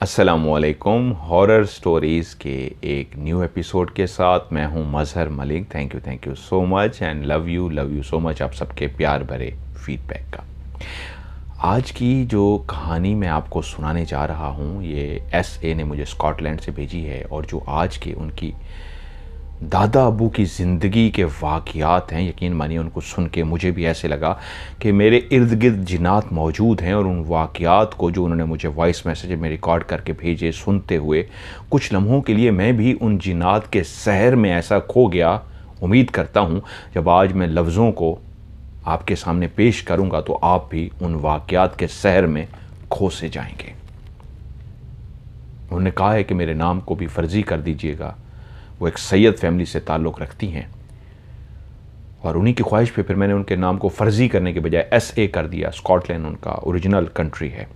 अस्सलामुअलैकुम। Horror stories के एक न्यू एपिसोड के साथ मैं हूं Mazhar Malik. Thank you so much and love you so much आप सबके प्यार भरे फीडबैक का। आज की जो कहानी मैं आपको सुनाने जा रहा हूं ये SA ने मुझे स्कॉटलैंड से भेजी है, और जो आज के उनकी दादा अबू की ज़िंदगी के वाक़यात हैं, यकीन मानिए उनको सुन के मुझे भी ऐसे लगा कि मेरे इर्द गिर्द जिन्नात मौजूद हैं। और उन वाक़यात को जो उन्होंने मुझे वॉइस मैसेज में रिकॉर्ड करके भेजे, सुनते हुए कुछ लम्हों के लिए मैं भी उन जिन्नात के सहर में ऐसा खो गया। उम्मीद करता हूँ जब आज मैं लफ्ज़ों को आपके सामने पेश करूँगा तो आप भी उन वाक़यात के सहर में खो से जाएंगे। उन्होंने कहा है कि मेरे नाम को भी फ़र्ज़ी कर दीजिएगा। वो एक सैयद फैमिली से ताल्लुक़ रखती हैं, और उन्हीं की ख्वाहिश पे फिर मैंने उनके नाम को फ़र्ज़ी करने के बजाय SA कर दिया। स्कॉटलैंड उनका ओरिजिनल कंट्री है,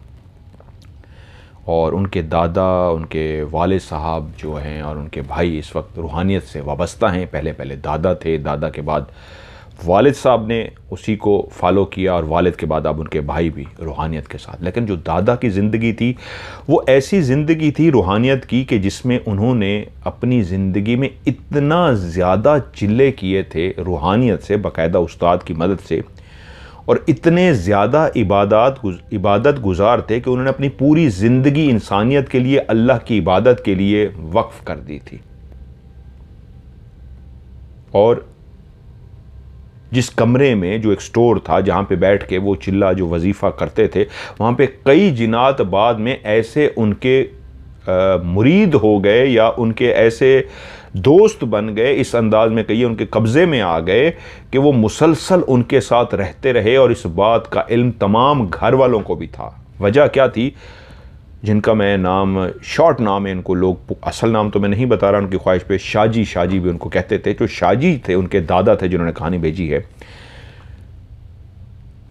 और उनके दादा, उनके वालिद साहब जो हैं और उनके भाई इस वक्त रूहानियत से वाबस्ता हैं। पहले दादा थे, दादा के बाद वालिद साहब ने उसी को फॉलो किया, और वालिद के बाद अब उनके भाई भी रूहानियत के साथ। लेकिन जो दादा की ज़िंदगी थी वो ऐसी ज़िंदगी थी रूहानियत की कि जिसमें उन्होंने अपनी ज़िंदगी में इतना ज़्यादा चिल्ले किए थे रूहानियत से, बाकायदा उस्ताद की मदद से, और इतने ज़्यादा इबादत गुजार थे कि उन्होंने अपनी पूरी ज़िंदगी इंसानियत के लिए, अल्लाह की इबादत के लिए वक्फ़ कर दी थी। और जिस कमरे में जो एक स्टोर था जहाँ पे बैठ के वो चिल्ला जो वजीफ़ा करते थे, वहाँ पे कई जिनात बाद में ऐसे उनके मुरीद हो गए या उनके ऐसे दोस्त बन गए, इस अंदाज में कहिए उनके कब्ज़े में आ गए कि वो मुसलसल उनके साथ रहते रहे। और इस बात का इल्म तमाम घर वालों को भी था। वजह क्या थी, जिनका मैं नाम, शॉर्ट नाम है इनको, लोग असल नाम तो मैं नहीं बता रहा, उनकी ख्वाहिश पे शाजी भी उनको कहते थे। जो शाजी थे उनके दादा थे जिन्होंने कहानी भेजी है।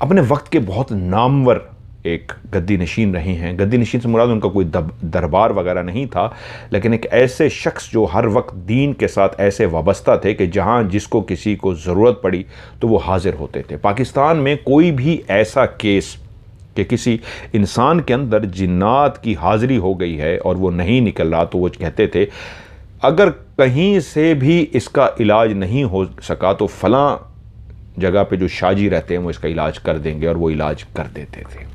अपने वक्त के बहुत नामवर एक गद्दी नशीन रहे हैं। गद्दी नशीन से मुराद उनका कोई दरबार वगैरह नहीं था, लेकिन एक ऐसे शख्स जो हर वक्त दीन के साथ ऐसे वाबस्ता थे कि जहाँ जिसको किसी को ज़रूरत पड़ी तो वो हाजिर होते थे। पाकिस्तान में कोई भी ऐसा केस कि किसी इंसान के अंदर जिन्नात की हाज़िरी हो गई है और वो नहीं निकल रहा, तो वो कहते थे अगर कहीं से भी इसका इलाज नहीं हो सका तो फ़लाँ जगह पे जो शाजी रहते हैं वो इसका इलाज कर देंगे, और वो इलाज कर देते थे।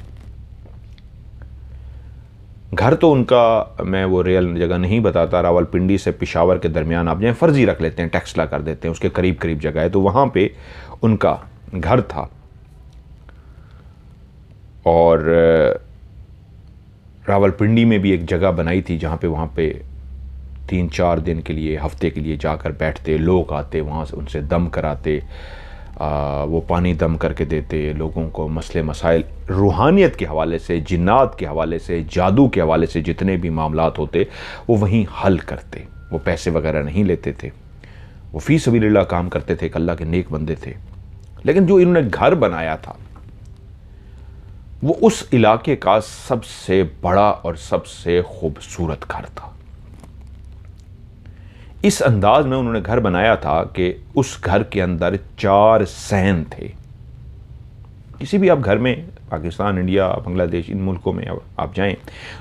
घर तो उनका मैं वो रियल जगह नहीं बताता, रावलपिंडी से पेशावर के दरमियान आप जाएँ, फ़र्ज़ी रख लेते हैं, टेक्सला कर देते हैं, उसके करीब जगह है, तो वहाँ पे उनका घर था। और रावलपिंडी में भी एक जगह बनाई थी जहाँ पे वहाँ पे 3-4 दिन के लिए, हफ्ते के लिए जाकर बैठते, लोग आते वहाँ से, उनसे दम कराते, वो पानी दम करके देते लोगों को। मसले मसाइल रूहानियत के हवाले से, जिन्नात के हवाले से, जादू के हवाले से जितने भी मामलात होते वो वहीं हल करते। वो पैसे वगैरह नहीं लेते थे, वो फ़ी सबीलिल्लाह काम करते थे, एक अल्लाह के नेक बंदे थे। लेकिन जो इन्होंने घर बनाया था वो उस इलाके का सबसे बड़ा और सबसे खूबसूरत घर था। इस अंदाज में उन्होंने घर बनाया था कि उस घर के अंदर 4 सहन थे। किसी भी आप घर में, पाकिस्तान, इंडिया, बांग्लादेश, इन मुल्कों में आप जाएं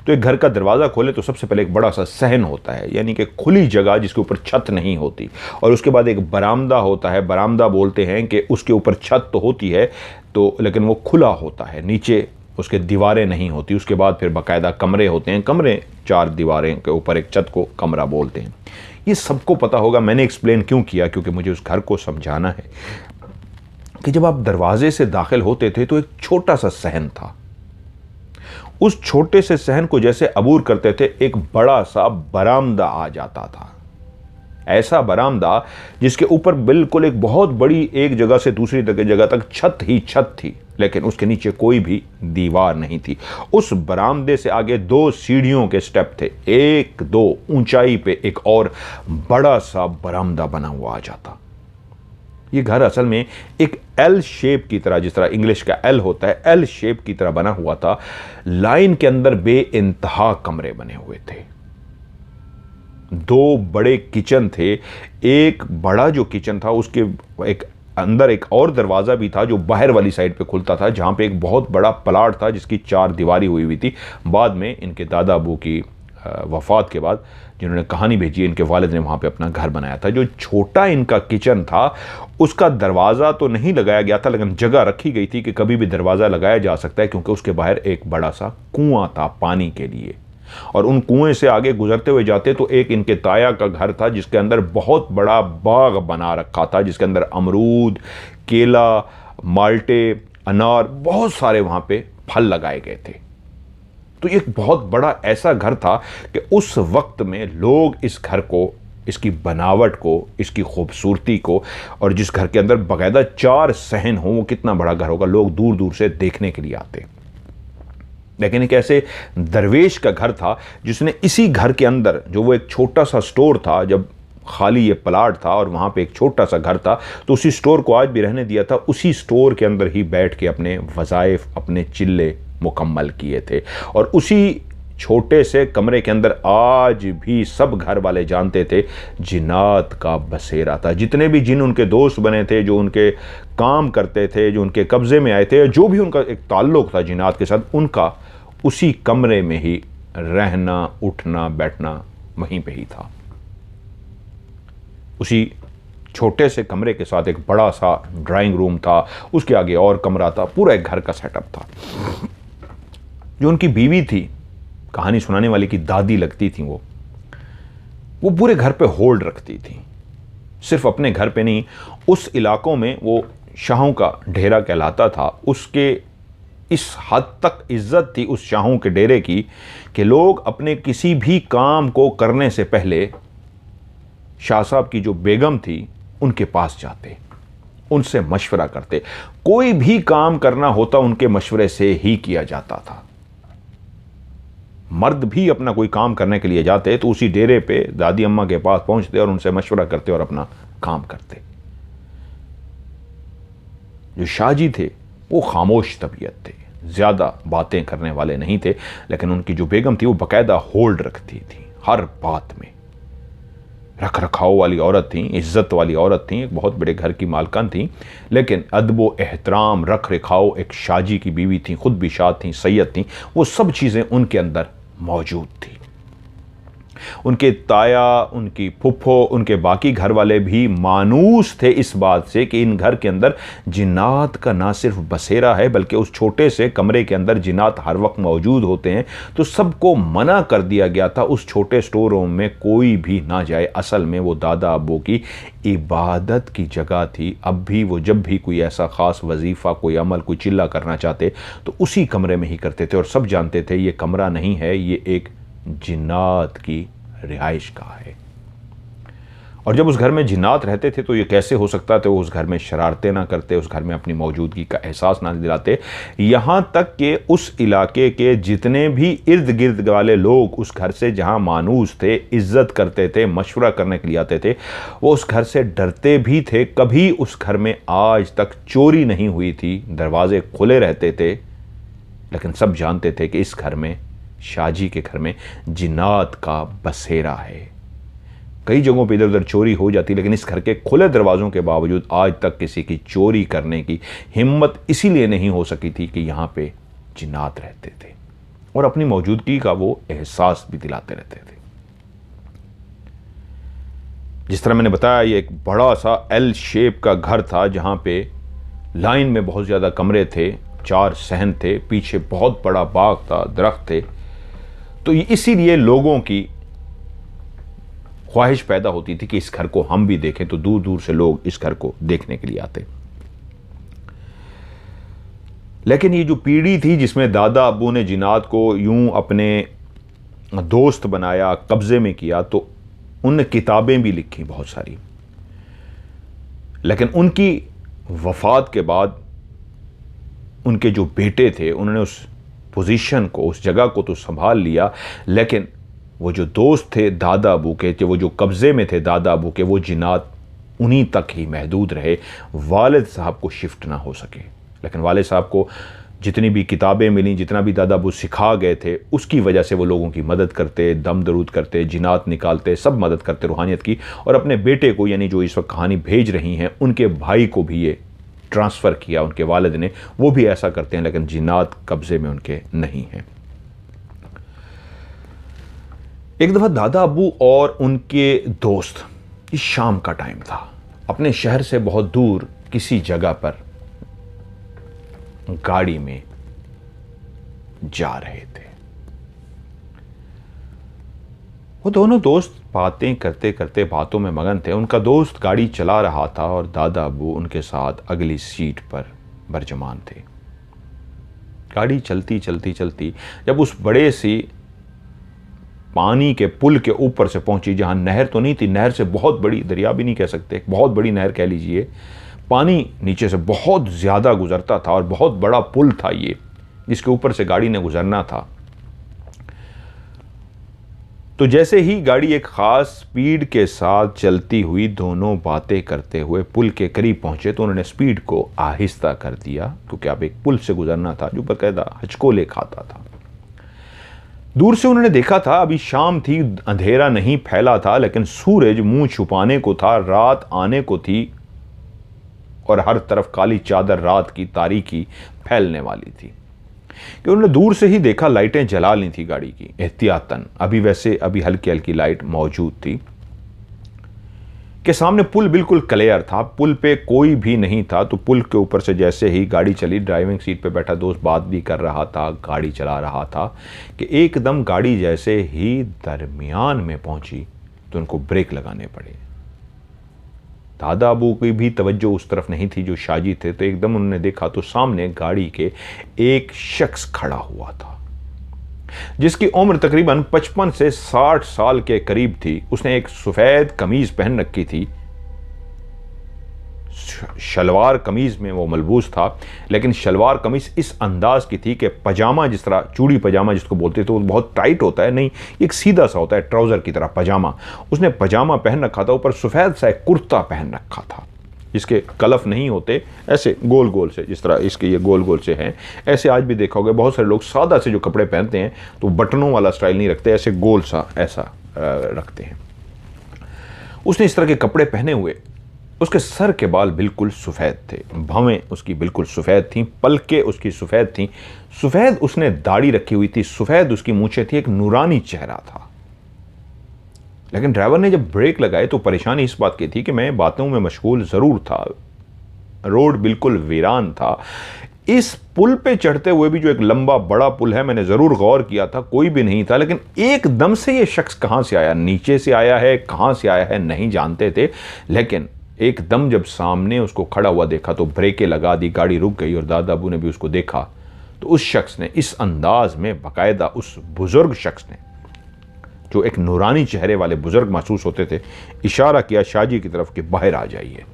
तो एक घर का दरवाज़ा खोलें तो सबसे पहले एक बड़ा सा सहन होता है, यानी कि खुली जगह जिसके ऊपर छत नहीं होती। और उसके बाद एक बरामदा होता है। बरामदा बोलते हैं कि उसके ऊपर छत तो होती है तो, लेकिन वो खुला होता है, नीचे उसके दीवारें नहीं होती। उसके बाद फिर बाकायदा कमरे होते हैं। कमरे 4 दीवारें के ऊपर एक छत को कमरा बोलते हैं। ये सबको पता होगा। मैंने एक्सप्लेन क्यों किया, क्योंकि मुझे उस घर को समझाना है कि जब आप दरवाजे से दाखिल होते थे तो एक छोटा सा सहन था। उस छोटे से सहन को जैसे अबूर करते थे एक बड़ा सा बरामदा आ जाता था। ऐसा बरामदा जिसके ऊपर बिल्कुल एक बहुत बड़ी, एक जगह से दूसरी जगह तक छत ही छत थी, लेकिन उसके नीचे कोई भी दीवार नहीं थी। उस बरामदे से आगे 2 सीढ़ियों के स्टेप थे, 1-2 ऊंचाई पे एक और बड़ा सा बरामदा बना हुआ आ जाता। ये घर असल में एक एल शेप की तरह, जिस तरह इंग्लिश का एल होता है, एल शेप की तरह बना हुआ था। लाइन के अंदर बेइंतहा कमरे बने हुए थे। 2 बड़े किचन थे। एक बड़ा जो किचन था उसके एक अंदर एक और दरवाज़ा भी था जो बाहर वाली साइड पे खुलता था, जहाँ पे एक बहुत बड़ा प्लाट था जिसकी 4 दीवारी हुई थी। बाद में इनके दादा अबू की वफ़ात के बाद जिन्होंने कहानी भेजी, इनके वालिद ने वहाँ पे अपना घर बनाया था। जो छोटा इनका किचन था उसका दरवाज़ा तो नहीं लगाया गया था, लेकिन जगह रखी गई थी कि कभी भी दरवाज़ा लगाया जा सकता है, क्योंकि उसके बाहर एक बड़ा सा कुआं था पानी के लिए। और उन कुएं से आगे गुजरते हुए जाते तो एक इनके ताया का घर था जिसके अंदर बहुत बड़ा बाग बना रखा था, जिसके अंदर अमरूद, केला, माल्टे, अनार, बहुत सारे वहाँ पे फल लगाए गए थे। तो एक बहुत बड़ा ऐसा घर था कि उस वक्त में लोग इस घर को, इसकी बनावट को, इसकी खूबसूरती को, और जिस घर के अंदर बाकायदा 4 सहन हो, वो कितना बड़ा घर होगा, लोग दूर दूर से देखने के लिए आते। लेकिन एक ऐसे दरवेश का घर था जिसने इसी घर के अंदर, जो वो एक छोटा सा स्टोर था, जब खाली ये प्लाट था और वहाँ पे एक छोटा सा घर था, तो उसी स्टोर को आज भी रहने दिया था। उसी स्टोर के अंदर ही बैठ के अपने वज़ाइफ, अपने चिल्ले मुकम्मल किए थे। और उसी छोटे से कमरे के अंदर आज भी सब घर वाले जानते थे जिन्नात का बसेरा था। जितने भी जिन उनके दोस्त बने थे, जो उनके काम करते थे, जो उनके कब्जे में आए थे, जो भी उनका एक ताल्लुक़ था जिन्नात के साथ, उनका उसी कमरे में ही रहना, उठना, बैठना वहीं पे ही था। उसी छोटे से कमरे के साथ एक बड़ा सा ड्राइंग रूम था, उसके आगे और कमरा था, पूरा एक घर का सेटअप था। जो उनकी बीवी थी, कहानी सुनाने वाली की दादी लगती थी, वो पूरे घर पे होल्ड रखती थी। सिर्फ अपने घर पे नहीं, उस इलाकों में वो शाहों का डेरा कहलाता था। उसके इस हद तक इज्जत थी उस शाहों के डेरे की कि लोग अपने किसी भी काम को करने से पहले शाह साहब की जो बेगम थी उनके पास जाते, उनसे मशवरा करते। कोई भी काम करना होता उनके मशवरे से ही किया जाता था। मर्द भी अपना कोई काम करने के लिए जाते तो उसी डेरे पे दादी अम्मा के पास पहुंचते और उनसे मशवरा करते और अपना काम करते। जो शाहजी थे वो खामोश तबीयत थे, ज़्यादा बातें करने वाले नहीं थे, लेकिन उनकी जो बेगम थी वो बाकायदा होल्ड रखती थी हर बात में। रख रखाव वाली औरत थी, इज्जत वाली औरत थी, एक बहुत बड़े घर की मालकान थी, लेकिन अदब एहतराम, रख रखाव, एक शाहजी की बीवी थी, खुद भी शाह थी, सैयद थी, वो सब चीज़ें उनके अंदर मौजूद थी। उनके ताया, उनकी फुफ्फो, उनके बाकी घर वाले भी मानूस थे इस बात से कि इन घर के अंदर जिन्नात का ना सिर्फ बसेरा है, बल्कि उस छोटे से कमरे के अंदर जिन्नात हर वक्त मौजूद होते हैं। तो सबको मना कर दिया गया था उस छोटे स्टोर रूम में कोई भी ना जाए। असल में वो दादा अब्बू की इबादत की जगह थी। अब भी वो जब भी कोई ऐसा ख़ास वजीफ़ा, कोई अमल, कोई चिल्ला करना चाहते तो उसी कमरे में ही करते थे। और सब जानते थे ये कमरा नहीं है, ये एक जिन्नात की रिहाइश का है। और जब उस घर में जिन्नात रहते थे तो ये कैसे हो सकता था वो उस घर में शरारतें ना करते, उस घर में अपनी मौजूदगी का एहसास ना दिलाते। यहाँ तक कि उस इलाके के जितने भी इर्द गिर्द वाले लोग उस घर से जहाँ मानूस थे, इज्जत करते थे, मशवरा करने के लिए आते थे, वो उस घर से डरते भी थे। कभी उस घर में आज तक चोरी नहीं हुई थी, दरवाजे खुले रहते थे, लेकिन सब जानते थे कि इस घर में, शाहजी के घर में, जिन्नात का बसेरा है। कई जगहों पे इधर उधर चोरी हो जाती, लेकिन इस घर के खुले दरवाज़ों के बावजूद आज तक किसी की चोरी करने की हिम्मत इसीलिए नहीं हो सकी थी कि यहाँ पे जिन्नात रहते थे और अपनी मौजूदगी का वो एहसास भी दिलाते रहते थे। जिस तरह मैंने बताया, ये एक बड़ा सा एल शेप का घर था जहाँ पे लाइन में बहुत ज़्यादा कमरे थे, 4 सहन थे, पीछे बहुत बड़ा बाग था, दरख्त थे। तो इसीलिए लोगों की ख्वाहिश पैदा होती थी कि इस घर को हम भी देखें, तो दूर दूर से लोग इस घर को देखने के लिए आते। लेकिन ये जो पीढ़ी थी जिसमें दादा अब्बू ने जिन्नात को यूं अपने दोस्त बनाया, कब्जे में किया, तो उन किताबें भी लिखी बहुत सारी, लेकिन उनकी वफात के बाद उनके जो बेटे थे उन्होंने उस पोजीशन को, उस जगह को तो संभाल लिया, लेकिन वो जो दोस्त थे दादा अबू के, वो जो कब्ज़े में थे दादा अबू के, वो जिन्नात उन्हीं तक ही महदूद रहे। वालिद साहब को शिफ्ट ना हो सके, लेकिन वालिद साहब को जितनी भी किताबें मिली, जितना भी दादा अबू सिखा गए थे, उसकी वजह से वो लोगों की मदद करते, दम दरूद करते, जिनात निकालते, सब मदद करते रूहानियत की। और अपने बेटे को, यानी जो इस वक्त कहानी भेज रही हैं, उनके भाई को भी ये ट्रांसफ़र किया उनके वालिद ने, वो भी ऐसा करते हैं, लेकिन जिनात कब्ज़े में उनके नहीं हैं। एक दफ़ा दादा अबू और उनके दोस्त, इस शाम का टाइम था, अपने शहर से बहुत दूर किसी जगह पर गाड़ी में जा रहे थे। वो दोनों दोस्त बातें करते करते बातों में मगन थे। उनका दोस्त गाड़ी चला रहा था और दादा अबू उनके साथ अगली सीट पर बरजमान थे। गाड़ी चलती चलती चलती जब उस बड़े सी पानी के पुल के ऊपर से पहुंची, जहां नहर तो नहीं थी, नहर से बहुत बड़ी, दरिया भी नहीं कह सकते, बहुत बड़ी नहर कह लीजिए, पानी नीचे से बहुत ज़्यादा गुजरता था और बहुत बड़ा पुल था ये, जिसके ऊपर से गाड़ी ने गुजरना था। तो जैसे ही गाड़ी एक ख़ास स्पीड के साथ चलती हुई, दोनों बातें करते हुए पुल के करीब पहुंचे, तो उन्होंने स्पीड को आहिस्ता कर दिया, क्योंकि अब एक पुल से गुजरना था जो बाकायदा हचकोले खाता था। दूर से उन्होंने देखा था, अभी शाम थी, अंधेरा नहीं फैला था, लेकिन सूरज मुंह छुपाने को था, रात आने को थी और हर तरफ काली चादर रात की तारीकी फैलने वाली थी। कि उन्होंने दूर से ही देखा, लाइटें जला ली थी गाड़ी की एहतियातन, अभी हल्की हल्की लाइट मौजूद थी, कि सामने पुल बिल्कुल क्लियर था, पुल पे कोई भी नहीं था। तो पुल के ऊपर से जैसे ही गाड़ी चली, ड्राइविंग सीट पे बैठा दोस्त बात भी कर रहा था, गाड़ी चला रहा था, कि एकदम गाड़ी जैसे ही दरमियान में पहुंची तो उनको ब्रेक लगाने पड़े। दादा अबू की भी तवज्जो उस तरफ नहीं थी जो शाजी थे, तो एकदम उन्होंने देखा तो सामने गाड़ी के एक शख्स खड़ा हुआ था, जिसकी उम्र तकरीबन 55 से 60 साल के करीब थी। उसने एक सफ़ेद कमीज पहन रखी थी, शलवार कमीज में वो मलबूस था, लेकिन शलवार कमीज इस अंदाज की थी कि पजामा, जिस तरह चूड़ी पजामा जिसको बोलते थे, वो बहुत टाइट होता है, नहीं, एक सीधा सा होता है ट्राउज़र की तरह पजामा। उसने पजामा पहन रखा था, ऊपर सफ़ेद सा एक कुर्ता पहन रखा था, जिसके कलफ नहीं होते, ऐसे गोल गोल से, जिस तरह इसके ये गोल गोल से हैं, ऐसे आज भी देखा होगा बहुत सारे लोग सादा से जो कपड़े पहनते हैं तो बटनों वाला स्टाइल नहीं रखते, ऐसे गोल सा ऐसा रखते हैं। उसने इस तरह के कपड़े पहने हुए, उसके सर के बाल बिल्कुल सफ़ेद थे, भवें उसकी बिल्कुल सफ़ेद थीं, पलकें उसकी सफ़ेद थीं, सफ़ेद उसने दाढ़ी रखी हुई थी, सफ़ेद उसकी मूंछें थी, एक नूरानी चेहरा था। लेकिन ड्राइवर ने जब ब्रेक लगाए तो परेशानी इस बात की थी कि मैं बातों में मशगूल ज़रूर था, रोड बिल्कुल वीरान था। इस पुल पे चढ़ते हुए भी, जो एक लंबा बड़ा पुल है, मैंने ज़रूर गौर किया था, कोई भी नहीं था, लेकिन एकदम से ये शख्स कहाँ से आया, नीचे से आया है, कहाँ से आया है नहीं जानते थे, लेकिन एकदम जब सामने उसको खड़ा हुआ देखा तो ब्रेकें लगा दी, गाड़ी रुक गई और दादा अबू ने भी उसको देखा। तो उस शख्स ने इस अंदाज में, बाकायदा उस बुजुर्ग शख्स ने, जो एक नूरानी चेहरे वाले बुजुर्ग महसूस होते थे, इशारा किया शाजी की तरफ कि बाहर आ जाइए।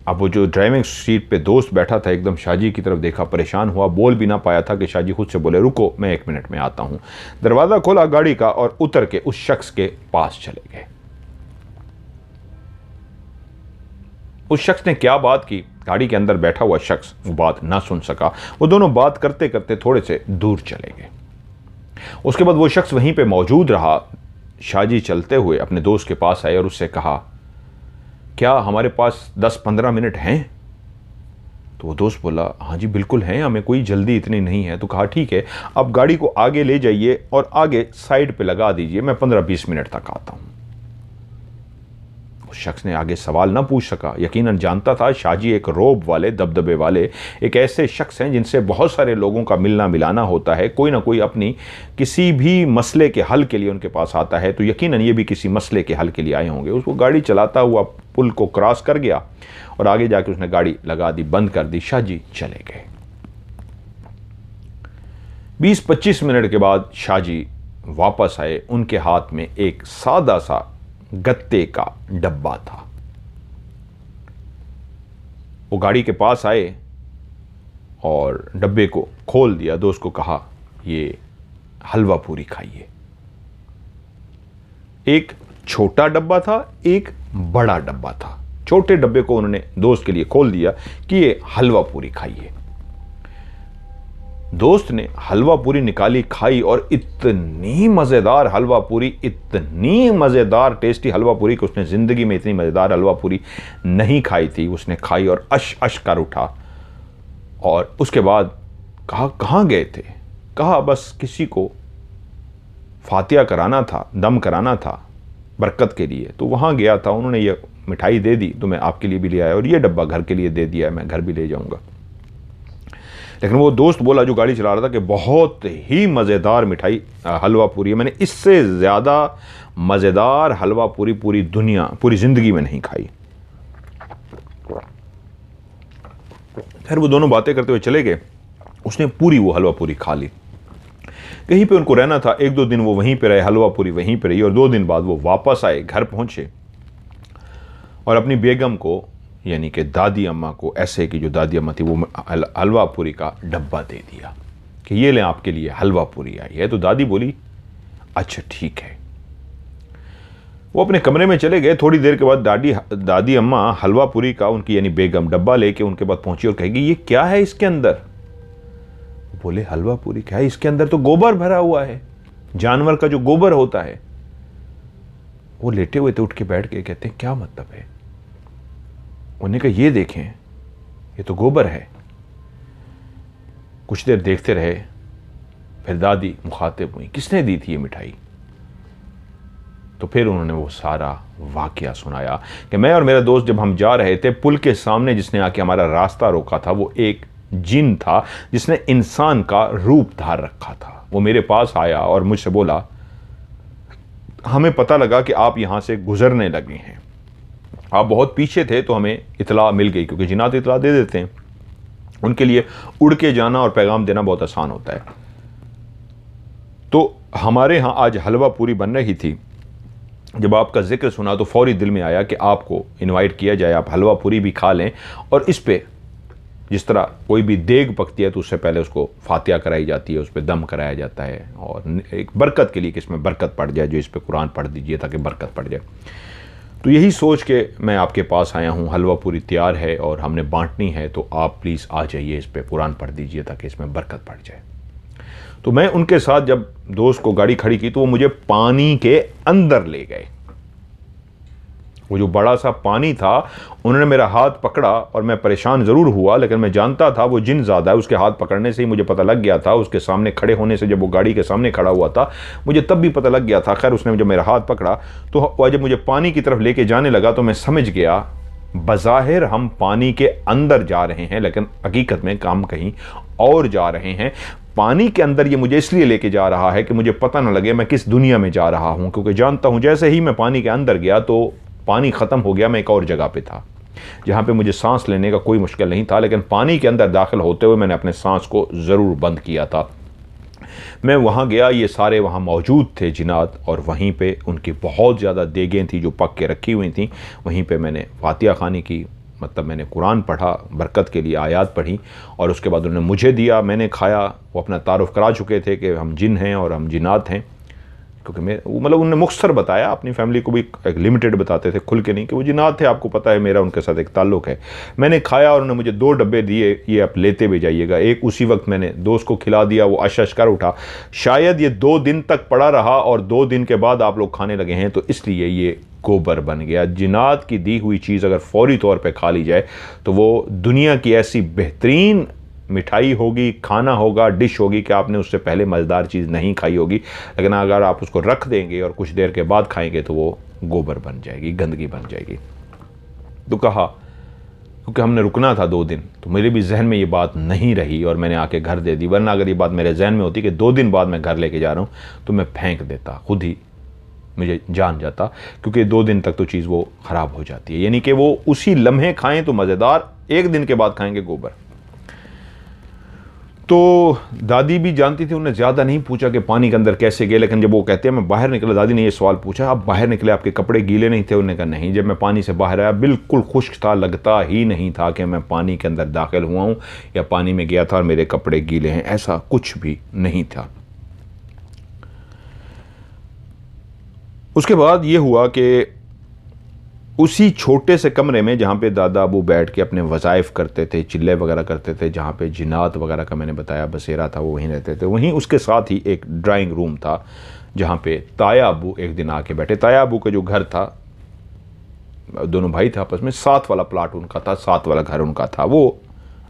अब वो जो ड्राइविंग सीट पे दोस्त बैठा था एकदम शाजी की तरफ देखा, परेशान हुआ, बोल भी ना पाया था कि शाजी खुद से बोले, रुको मैं 1 मिनट में आता हूं। दरवाज़ा खोला गाड़ी का और उतर के उस शख्स के पास चले गए। उस शख्स ने क्या बात की, गाड़ी के अंदर बैठा हुआ शख्स वो बात ना सुन सका। वो दोनों बात करते करते थोड़े से दूर चले गए। उसके बाद वो शख्स वहीं पे मौजूद रहा। शाजी चलते हुए अपने दोस्त के पास आए और उससे कहा, क्या हमारे पास 10-15 मिनट हैं? तो वो दोस्त बोला, हाँ जी बिल्कुल हैं, हमें कोई जल्दी इतनी नहीं है। तो कहा ठीक है, आप गाड़ी को आगे ले जाइए और आगे साइड पे लगा दीजिए, मैं 15-20 मिनट तक आता हूँ। उस शख्स ने आगे सवाल ना पूछ सका, यकीनन जानता था शाजी एक रोब वाले, दबदबे वाले, एक ऐसे शख्स हैं जिनसे बहुत सारे लोगों का मिलना मिलाना होता है, कोई ना कोई अपनी किसी भी मसले के हल के लिए उनके पास आता है, तो यकीनन ये भी किसी मसले के हल के लिए आए होंगे। उसको गाड़ी चलाता हुआ पुल को क्रॉस कर गया और आगे जाके उसने गाड़ी लगा दी, बंद कर दी, शाजी चले गए। 20-25 मिनट के बाद शाजी वापस आए, उनके हाथ में एक सादा सा गत्ते का डब्बा था। वो गाड़ी के पास आए और डब्बे को खोल दिया, दोस्त को कहा, ये हलवा पूरी खाइए। एक छोटा डब्बा था, एक बड़ा डब्बा था। छोटे डब्बे को उन्होंने दोस्त के लिए खोल दिया कि ये हलवा पूरी खाइए। दोस्त ने हलवा पूरी निकाली, खाई, और इतनी मज़ेदार हलवा पूरी, इतनी मज़ेदार टेस्टी हलवा पूरी कि उसने ज़िंदगी में इतनी मज़ेदार हलवा पूरी नहीं खाई थी। उसने खाई और अश अश कर उठा, और उसके बाद कहा कहाँ गए थे? कहा बस किसी को फातिया कराना था, दम कराना था बरकत के लिए, तो वहाँ गया था, उन्होंने ये मिठाई दे दी तो मैं आपके लिए भी ले आया, और ये डब्बा घर के लिए दे दिया है, मैं घर भी ले जाऊँगा। लेकिन वो दोस्त बोला जो गाड़ी चला रहा था कि बहुत ही मज़ेदार मिठाई हलवा पूरी है, मैंने इससे ज़्यादा मज़ेदार हलवा पूरी पूरी दुनिया, पूरी ज़िंदगी में नहीं खाई। खैर वो दोनों बातें करते हुए चले गए। उसने पूरी वो हलवा पूरी खा ली। कहीं पे उनको रहना था, 1-2 दिन वो वहीं पे रहे, हलवा पूरी वहीं पे रही, और 2 दिन बाद वो वापस आए, घर पहुंचे और अपनी बेगम को, यानी कि दादी अम्मा को, ऐसे कि जो दादी अम्मा थी, वो हलवा पूरी का डब्बा दे दिया कि ये लें आपके लिए हलवा पूरी आई है। तो दादी बोली अच्छा ठीक है। वो अपने कमरे में चले गए। थोड़ी देर के बाद दादी अम्मा हलवा पूरी का, उनकी यानी बेगम, डब्बा लेके उनके पास पहुंची और कहेगी ये क्या है इसके अंदर? बोले हलवा पूरी क्या है, इसके अंदर तो गोबर भरा हुआ है, जानवर का जो गोबर होता है। वो लेटे हुए थे, उठ के बैठ के कहते हैं क्या मतलब है? उन्होंने कहा ये देखें, ये तो गोबर है। कुछ देर देखते रहे, फिर दादी मुखातिब हुई किसने दी थी ये मिठाई? तो फिर उन्होंने वो सारा वाकया सुनाया कि मैं और मेरा दोस्त जब हम जा रहे थे, पुल के सामने जिसने आके हमारा रास्ता रोका था वो एक जिन था जिसने इंसान का रूप धार रखा था। वो मेरे पास आया और मुझसे बोला हमें पता लगा कि आप यहां से गुजरने लगे हैं, आप बहुत पीछे थे, तो हमें इतला मिल गई, क्योंकि जिन्नात इतला दे देते हैं, उनके लिए उड़ के जाना और पैगाम देना बहुत आसान होता है। तो हमारे यहाँ आज हलवा पूरी बन रही थी, जब आपका जिक्र सुना तो फौरी दिल में आया कि आपको इनवाइट किया जाए, आप हलवा पूरी भी खा लें, और इस पे जिस तरह कोई भी देग पकती है तो उससे पहले उसको फातिया कराई जाती है, उस पर दम कराया जाता है, और एक बरकत के लिए कि इसमें बरकत पड़ जाए, जो इस पर कुरान पढ़ दीजिए ताकि बरकत पड़ जाए। तो यही सोच के मैं आपके पास आया हूँ। हलवा पूरी तैयार है और हमने बांटनी है, तो आप प्लीज़ आ जाइए, इस पर कुरान पढ़ दीजिए ताकि इसमें बरकत पड़ जाए। तो मैं उनके साथ जब दोस्त को गाड़ी खड़ी की तो वो मुझे पानी के अंदर ले गए। वो जो बड़ा सा पानी था, उन्होंने मेरा हाथ पकड़ा और मैं परेशान ज़रूर हुआ, लेकिन मैं जानता था वो जिन ज़्यादा है, उसके हाथ पकड़ने से ही मुझे पता लग गया था, उसके सामने खड़े होने से, जब वो गाड़ी के सामने खड़ा हुआ था मुझे तब भी पता लग गया था। खैर उसने जब मेरा हाथ पकड़ा तो जब मुझे पानी की तरफ लेके जाने लगा तो मैं समझ गया बज़ाहिर हम पानी के अंदर जा रहे हैं, लेकिन हकीकत में काम कहीं और जा रहे हैं। पानी के अंदर ये मुझे इसलिए लेके जा रहा है कि मुझे पता न लगे मैं किस दुनिया में जा रहा हूँ, क्योंकि जानता हूँ जैसे ही मैं पानी के अंदर गया तो पानी ख़त्म हो गया, मैं एक और जगह पे था जहाँ पे मुझे सांस लेने का कोई मुश्किल नहीं था, लेकिन पानी के अंदर दाखिल होते हुए मैंने अपने सांस को ज़रूर बंद किया था। मैं वहाँ गया, ये सारे वहाँ मौजूद थे जिन्नात, और वहीं पे उनकी बहुत ज़्यादा देगें थी जो पक के रखी हुई थी। वहीं पे मैंने फातिया खानी की, मतलब मैंने कुरान पढ़ा, बरकत के लिए आयात पढ़ी, और उसके बाद उन्होंने मुझे दिया, मैंने खाया। वो अपना तारुफ़ करा चुके थे कि हम जिन हैं और हम जिन्नात हैं, क्योंकि मैं मतलब उन्होंने मुख्तसर बताया, अपनी फैमिली को भी एक लिमिटेड बताते थे, खुल के नहीं, कि वो जिन्नात थे, आपको पता है मेरा उनके साथ एक ताल्लुक़ है। मैंने खाया और उन्होंने मुझे 2 डब्बे दिए, ये आप लेते भी जाइएगा। एक उसी वक्त मैंने दोस्त को खिला दिया, वो अश कर उठा। शायद ये 2 दिन तक पड़ा रहा और 2 दिन के बाद आप लोग खाने लगे हैं, तो इसलिए ये गोबर बन गया। जिन्नात की दी हुई चीज़ अगर फौरी तौर पर खा ली जाए तो वो दुनिया की ऐसी बेहतरीन मिठाई होगी, खाना होगा, डिश होगी कि आपने उससे पहले मज़ेदार चीज़ नहीं खाई होगी, लेकिन अगर आप उसको रख देंगे और कुछ देर के बाद खाएंगे तो वो गोबर बन जाएगी, गंदगी बन जाएगी। तो कहा क्योंकि हमने रुकना था 2 दिन, तो मेरे भी जहन में ये बात नहीं रही और मैंने आके घर दे दी, वरना अगर ये बात मेरे जहन में होती कि 2 दिन बाद मैं घर लेके जा रहा हूँ तो मैं फेंक देता, खुद ही मुझे जान जाता, क्योंकि 2 दिन तक तो चीज़ वो ख़राब हो जाती है। यानी कि वो उसी लम्हे खाएँ तो मज़ेदार, 1 दिन के बाद खाएँगे गोबर। तो दादी भी जानती थी, उन्हें ज़्यादा नहीं पूछा कि पानी के अंदर कैसे गए, लेकिन जब वो कहते हैं मैं बाहर निकला, दादी ने ये सवाल पूछा आप बाहर निकले, आपके कपड़े गीले नहीं थे? उन्होंने कहा नहीं, जब मैं पानी से बाहर आया बिल्कुल खुश्क था, लगता ही नहीं था कि मैं पानी के अंदर दाखिल हुआ हूँ या पानी में गया था और मेरे कपड़े गीले हैं, ऐसा कुछ भी नहीं था। उसके बाद ये हुआ कि उसी छोटे से कमरे में जहाँ पे दादा अबू बैठ के अपने वज़ाइफ करते थे, चिल्ले वगैरह करते थे, जहाँ पे जिन्नात वगैरह का मैंने बताया बसेरा था, वो वहीं रहते थे। वहीं उसके साथ ही एक ड्राइंग रूम था जहाँ पे ताया अबू एक दिन आके बैठे। ताया अबू का जो घर था, दोनों भाई थे आपस में, 7 वाला प्लाट उनका था, 7 वाला घर उनका था। वो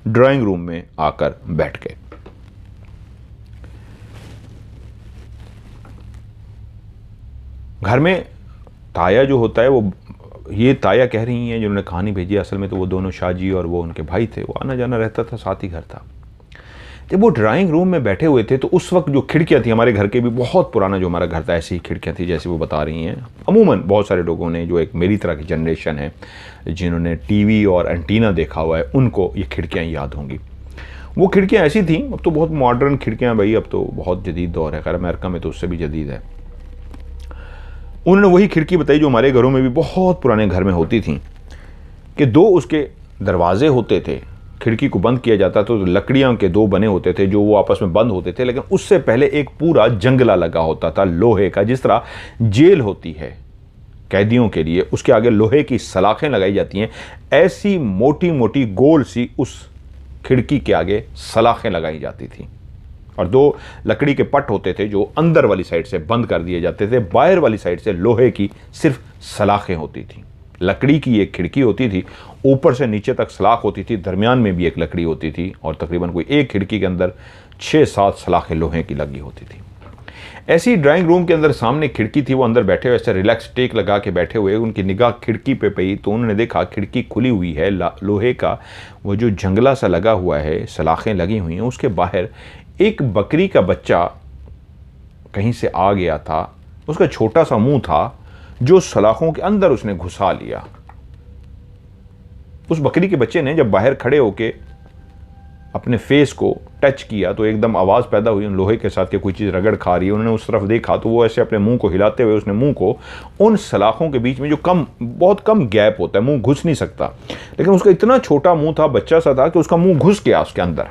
ड्राइंग रूम में आकर बैठ गए। घर में ताया जो होता है, वो ये ताया कह रही हैं जिन्होंने कहानी भेजी, असल में तो वो दोनों शाहजी और वो उनके भाई थे, वो आना जाना रहता था, साथ ही घर था। जब वो ड्राइंग रूम में बैठे हुए थे तो उस वक्त जो खिड़कियां थी, हमारे घर के भी बहुत पुराना जो हमारा घर था ऐसी ही खिड़कियां थी जैसे वो बता रही हैं। अमूमन बहुत सारे लोगों ने, जो एक मेरी तरह की जनरेशन है जिन्होंने टीवी और एंटीना देखा हुआ है, उनको ये खिड़कियाँ याद होंगी। वो खिड़कियाँ ऐसी थी, अब तो बहुत मॉडर्न खिड़कियाँ भाई, अब तो बहुत जदीद दौर है, खैर अमेरिका में तो उससे भी जदीद है। उन्होंने वही खिड़की बताई जो हमारे घरों में भी बहुत पुराने घर में होती थी, कि 2 उसके दरवाजे होते थे, खिड़की को बंद किया जाता तो लकड़ियां के 2 बने होते थे जो वो आपस में बंद होते थे, लेकिन उससे पहले एक पूरा जंगला लगा होता था लोहे का, जिस तरह जेल होती है कैदियों के लिए, उसके आगे लोहे की सलाखें लगाई जाती हैं, ऐसी मोटी मोटी गोल सी उस खिड़की के आगे सलाखें लगाई जाती थी, और 2 लकड़ी के पट होते थे जो अंदर वाली साइड से बंद कर दिए जाते थे, बाहर वाली साइड से लोहे की सिर्फ सलाखें होती थी। लकड़ी की एक खिड़की होती थी, ऊपर से नीचे तक सलाख होती थी, दरमियान में भी एक लकड़ी होती थी, और तकरीबन कोई एक खिड़की के अंदर 6-7 सलाखें लोहे की लगी होती थी। ऐसी ड्राइंग रूम के अंदर सामने खिड़की थी, वो अंदर बैठे हुए ऐसे रिलैक्स टेक लगा के बैठे हुए, उनकी निगाह खिड़की पे पई तो उन्होंने देखा खिड़की खुली हुई है, लोहे का वो जो जंगला सा लगा हुआ है, सलाखें लगी हुई हैं, उसके बाहर एक बकरी का बच्चा कहीं से आ गया था। उसका छोटा सा मुंह था जो सलाखों के अंदर उसने घुसा लिया। उस बकरी के बच्चे ने जब बाहर खड़े होके अपने फेस को टच किया तो एकदम आवाज़ पैदा हुई उन लोहे के साथ कि कोई चीज़ रगड़ खा रही है। उन्होंने उस तरफ देखा तो वो ऐसे अपने मुंह को हिलाते हुए, उसने मुंह को उन सलाखों के बीच में जो बहुत कम गैप होता है, मुंह घुस नहीं सकता, लेकिन उसका इतना छोटा मुंह था, बच्चा सा था, कि उसका मुंह घुस गया उसके अंदर।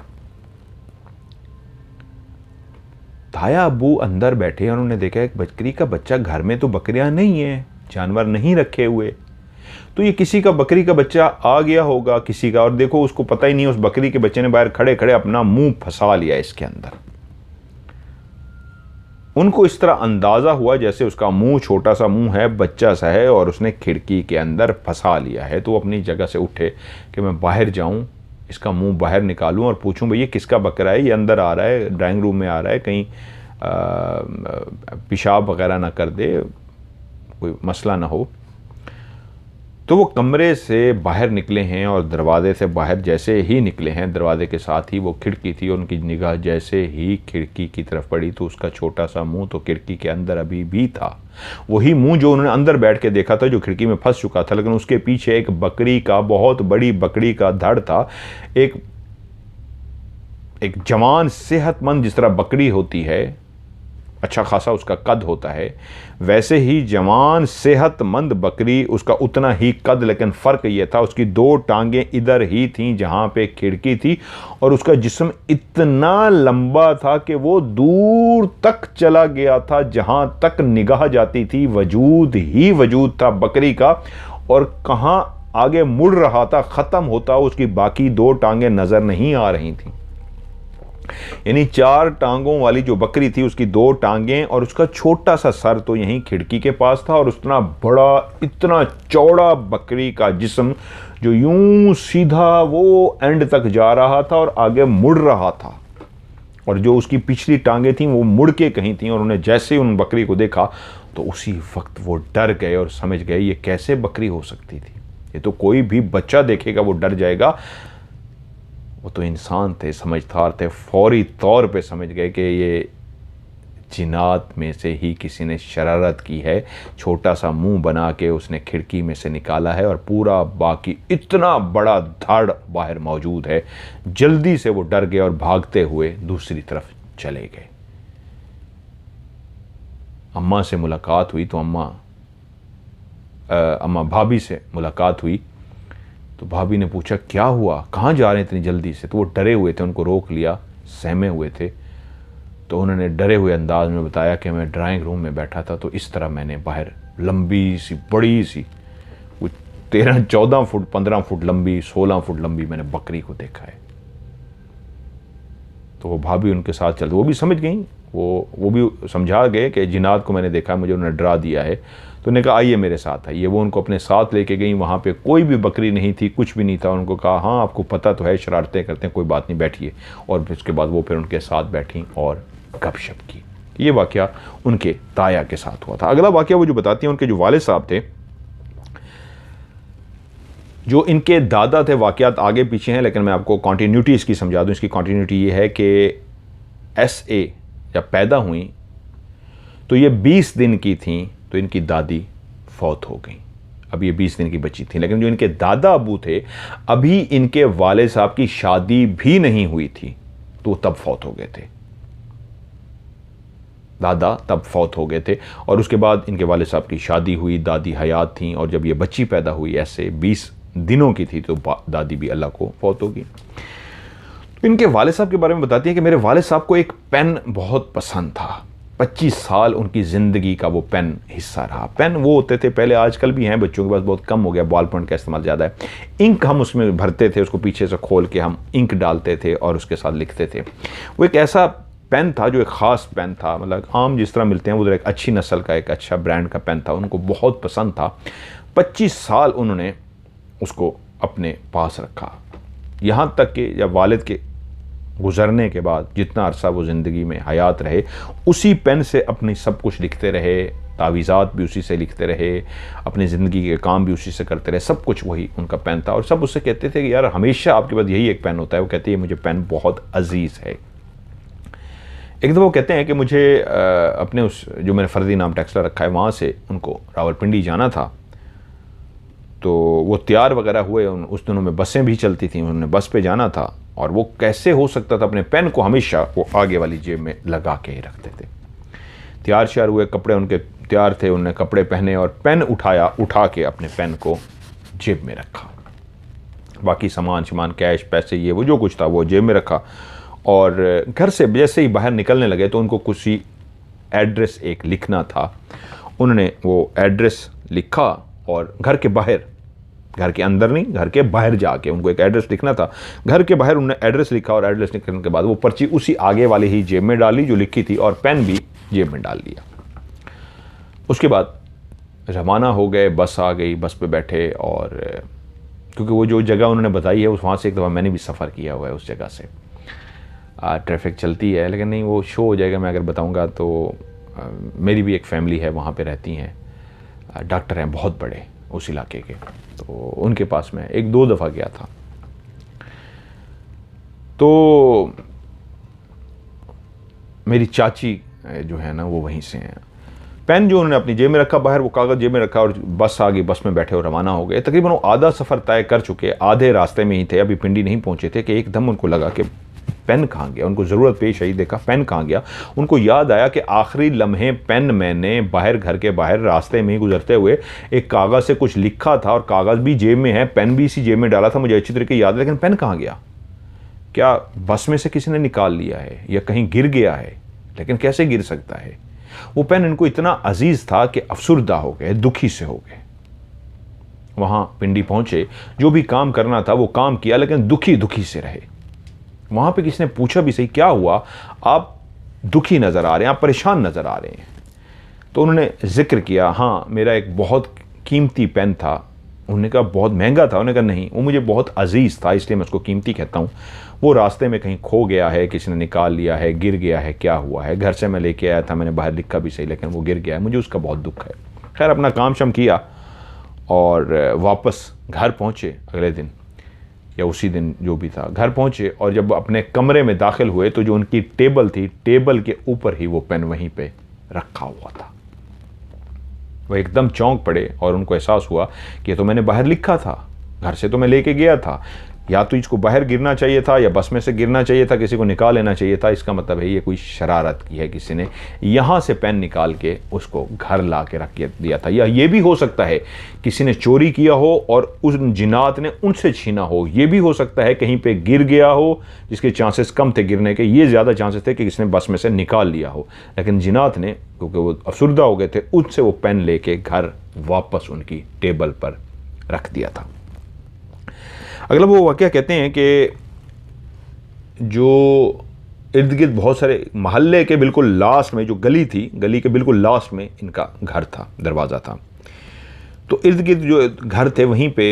ताया अब्बू अंदर बैठे और उन्होंने देखा एक बकरी का बच्चा, घर में तो बकरियां नहीं है, जानवर नहीं रखे हुए, तो ये किसी का बकरी का बच्चा आ गया होगा किसी का, और देखो उसको पता ही नहीं, उस बकरी के बच्चे ने बाहर खड़े खड़े अपना मुंह फंसा लिया इसके अंदर। उनको इस तरह अंदाजा हुआ जैसे उसका मुंह छोटा सा मुंह है, बच्चा सा है, और उसने खिड़की के अंदर फंसा लिया है। तो अपनी जगह से उठे कि मैं बाहर जाऊं, इसका मुंह बाहर निकालूं और पूछूं भाई ये किसका बकरा है, ये अंदर आ रहा है, ड्राइंग रूम में आ रहा है, कहीं पेशाब वगैरह ना कर दे, कोई मसला ना हो। तो वो कमरे से बाहर निकले हैं, और दरवाजे से बाहर जैसे ही निकले हैं, दरवाजे के साथ ही वो खिड़की थी, और उनकी निगाह जैसे ही खिड़की की तरफ पड़ी तो उसका छोटा सा मुंह तो खिड़की के अंदर अभी भी था, वही मुंह जो उन्होंने अंदर बैठ के देखा था, जो खिड़की में फंस चुका था, लेकिन उसके पीछे एक बकरी का, बहुत बड़ी बकरी का धड़ था। एक जवान सेहतमंद, जिस तरह बकरी होती है, अच्छा खासा उसका कद होता है, वैसे ही जवान सेहतमंद बकरी, उसका उतना ही कद, लेकिन फ़र्क ये था उसकी 2 टांगें इधर ही थीं जहाँ पे खिड़की थी, और उसका जिस्म इतना लंबा था कि वो दूर तक चला गया था, जहाँ तक निगाह जाती थी वजूद ही वजूद था बकरी का, और कहाँ आगे मुड़ रहा था, ख़त्म होता, उसकी बाकी 2 टांगें नज़र नहीं आ रही थीं। यानी 4 टांगों वाली जो बकरी थी, उसकी 2 टांगें और उसका छोटा सा सर तो यहीं खिड़की के पास था, और उतना बड़ा, इतना चौड़ा बकरी का जिस्म जो यूं सीधा वो एंड तक जा रहा था और आगे मुड़ रहा था, और जो उसकी पिछली टांगें थीं वो मुड़ के कहीं थीं। और उन्हें जैसे उन बकरी को देखा तो उसी वक्त वो डर गए और समझ गए ये कैसे बकरी हो सकती थी, ये तो कोई भी बच्चा देखेगा वो डर जाएगा, वो तो इंसान थे, समझदार थे, फौरी तौर पे समझ गए कि ये जिन्नात में से ही किसी ने शरारत की है, छोटा सा मुंह बना के उसने खिड़की में से निकाला है, और पूरा बाकी इतना बड़ा धड़ बाहर मौजूद है। जल्दी से वो डर गए और भागते हुए दूसरी तरफ चले गए। अम्मा से मुलाकात हुई तो अम्मा भाभी से मुलाकात हुई तो भाभी ने पूछा क्या हुआ, कहाँ जा रहे हैं इतनी जल्दी से, तो वो डरे हुए थे, उनको रोक लिया, सहमे हुए थे। तो उन्होंने डरे हुए अंदाज में बताया कि मैं ड्राइंग रूम में बैठा था, तो इस तरह मैंने बाहर लंबी सी बड़ी सी कुछ 13 14 फुट 15 फुट लंबी 16 फुट लंबी मैंने बकरी को देखा है। तो वो भाभी उनके साथ चलते, वो भी समझ गई, वो भी समझा गए कि जिन्नात को मैंने देखा, मुझे उन्होंने डरा दिया है। तो उन्होंने कहा आइए मेरे साथ आइए। वो उनको अपने साथ लेके गई। वहाँ पे कोई भी बकरी नहीं थी, कुछ भी नहीं था। उनको कहा हाँ आपको पता तो है शरारतें करते हैं, कोई बात नहीं बैठिए। और फिर उसके बाद वो फिर उनके साथ बैठी और गपशप की। ये वाक़या उनके ताया के साथ हुआ था। अगला वाक़या वो जो बताती हैं, उनके जो वालिद साहब थे, जो इनके दादा थे, वाक़यात आगे पीछे हैं लेकिन मैं आपको कॉन्टीन्यूटी इसकी समझा दूँ। इसकी कॉन्टीन्यूटी ये है कि SA जब पैदा हुई तो ये 20 दिन की थी तो इनकी दादी फौत हो गई। अब ये 20 दिन की बच्ची थी, लेकिन जो इनके दादा अबू थे, अभी इनके वालिद साहब की शादी भी नहीं हुई थी तो वो तब फौत हो गए थे। दादा तब फौत हो गए थे और उसके बाद इनके वालिद साहब की शादी हुई, दादी हयात थी। और जब ये बच्ची पैदा हुई ऐसे 20 दिनों की थी तो दादी भी अल्लाह को फौत होगी। तो इनके वालिद साहब के बारे में बताती है कि मेरे वालिद साहब को एक पेन बहुत पसंद था। 25 साल उनकी ज़िंदगी का वो पेन हिस्सा रहा। पेन वो होते थे पहले, आजकल भी हैं, बच्चों के पास बहुत कम हो गया, बॉल पॉइंट का इस्तेमाल ज़्यादा है। इंक हम उसमें भरते थे, उसको पीछे से खोल के हम इंक डालते थे और उसके साथ लिखते थे। वो एक ऐसा पेन था जो एक ख़ास पेन था, मतलब आम जिस तरह मिलते हैं उधर एक अच्छी नस्ल का, एक अच्छा ब्रांड का पेन था, उनको बहुत पसंद था। 25 साल उन्होंने उसको अपने पास रखा, यहाँ तक कि जब वालिद के गुज़रने के बाद जितना अरसा वो ज़िंदगी में हयात रहे, उसी पेन से अपनी सब कुछ लिखते रहे, तावीज़ात भी उसी से लिखते रहे, अपनी ज़िंदगी के काम भी उसी से करते रहे, सब कुछ वही उनका पेन था। और सब उससे कहते थे कि यार हमेशा आपके पास यही एक पेन होता है। वो कहते हैं मुझे पेन बहुत अजीज़ है। एक दफ़ा वो कहते हैं कि मुझे अपने उस जो मैंने फ़र्दी नाम टेक्सला रखा है वहाँ से उनको रावलपिंडी जाना था। तो वो तैयार वगैरह हुए, उस दिनों में बसें भी चलती थी, उन्होंने बस पे जाना था और वो कैसे हो सकता था अपने पेन को हमेशा वो आगे वाली जेब में लगा के ही रखते थे। तैयार श्यार हुए, कपड़े उनके तैयार थे, उन्होंने कपड़े पहने और पेन उठा के अपने पेन को जेब में रखा। बाकी सामान कैश पैसे ये वो जो कुछ था वो जेब में रखा। और घर से जैसे ही बाहर निकलने लगे तो उनको कुछ ही एड्रेस एक लिखना था। उन्होंने वो एड्रेस लिखा और घर के बाहर, घर के अंदर नहीं, घर के बाहर जाके उनको एक एड्रेस लिखना था। घर के बाहर उन्होंने एड्रेस लिखा और एड्रेस लिखने के बाद वो पर्ची उसी आगे वाली ही जेब में डाली जो लिखी थी और पेन भी जेब में डाल लिया। उसके बाद रवाना हो गए, बस आ गई, बस पे बैठे। और क्योंकि वो जो जगह उन्होंने बताई है उस वहाँ से एक दफ़ा मैंने भी सफ़र किया हुआ है उस जगह से। ट्रैफिक चलती है लेकिन नहीं, वो शो हो जाएगा मैं अगर बताऊँगा तो। मेरी भी एक फैमिली है वहाँ पर रहती हैं, डॉक्टर हैं बहुत बड़े उस इलाके के, तो उनके पास मैं 1-2 दफ़ा गया था। तो मेरी चाची जो है ना वो वहीं से हैं। पेन जो उन्होंने अपनी जेब में रखा बाहर, वो कागज़ जेब में रखा और बस आ गई, बस में बैठे और रवाना हो गए। तकरीबन वो आधा सफ़र तय कर चुके, आधे रास्ते में ही थे, अभी पिंडी नहीं पहुँचे थे कि एकदम उनको लगा कि पेन कहाँ गया। उनको ज़रूरत पेश आई, देखा पेन कहाँ गया। उनको याद आया कि आखिरी लम्हे पेन मैंने बाहर, घर के बाहर रास्ते में ही गुजरते हुए एक कागज़ से कुछ लिखा था और कागज़ भी जेब में है, पेन भी इसी जेब में डाला था, मुझे अच्छी तरीके याद है। लेकिन पेन कहाँ गया? क्या बस में से किसी ने निकाल लिया है या कहीं गिर गया है? लेकिन कैसे गिर सकता है? वो पेन इनको इतना अजीज़ था कि अफसुर्दा हो गए, दुखी से हो गए। वहाँ पिंडी पहुँचे, जो भी काम करना था वो काम किया, लेकिन दुखी से रहे। वहाँ पे किसी ने पूछा भी सही क्या हुआ, आप दुखी नज़र आ रहे हैं, आप परेशान नज़र आ रहे हैं। तो उन्होंने जिक्र किया, हाँ मेरा एक बहुत कीमती पेन था। उन्होंने कहा बहुत महंगा था? उन्होंने कहा नहीं, वो मुझे बहुत अजीज़ था इसलिए मैं उसको कीमती कहता हूँ। वो रास्ते में कहीं खो गया है, किसी ने निकाल लिया है, गिर गया है, क्या हुआ है? घर से मैं लेके आया था, मैंने बाहर लिखा भी सही, लेकिन वो गिर गया है, मुझे उसका बहुत दुख है। खैर अपना काम शम किया और वापस घर पहुँचे अगले दिन या उसी दिन जो भी था, घर पहुंचे और जब अपने कमरे में दाखिल हुए तो जो उनकी टेबल थी, टेबल के ऊपर ही वो पेन वहीं पे रखा हुआ था। वो एकदम चौंक पड़े और उनको एहसास हुआ कि ये तो मैंने बाहर लिखा था, घर से तो मैं लेके गया था, या तो इसको बाहर गिरना चाहिए था या बस में से गिरना चाहिए था, किसी को निकाल लेना चाहिए था। इसका मतलब है ये कोई शरारत की है, किसी ने यहाँ से पेन निकाल के उसको घर ला के रख दिया था। या ये भी हो सकता है किसी ने चोरी किया हो और उस जिन्नात ने उनसे छीना हो। ये भी हो सकता है कहीं पे गिर गया हो, जिसके चांसेस कम थे गिरने के, ये ज़्यादा चांसेस थे कि किसी ने बस में से निकाल लिया हो। लेकिन जिन्नात ने, क्योंकि वो अफसुर्दा हो गए थे, उससे वो पेन लेके घर वापस उनकी टेबल पर रख दिया था। अगला वो वाक़या कहते हैं कि जो इर्द गिर्द बहुत सारे महल्ले के बिल्कुल लास्ट में जो गली थी, गली के बिल्कुल लास्ट में इनका घर था, दरवाज़ा था। तो इर्द गिर्द जो घर थे वहीं पे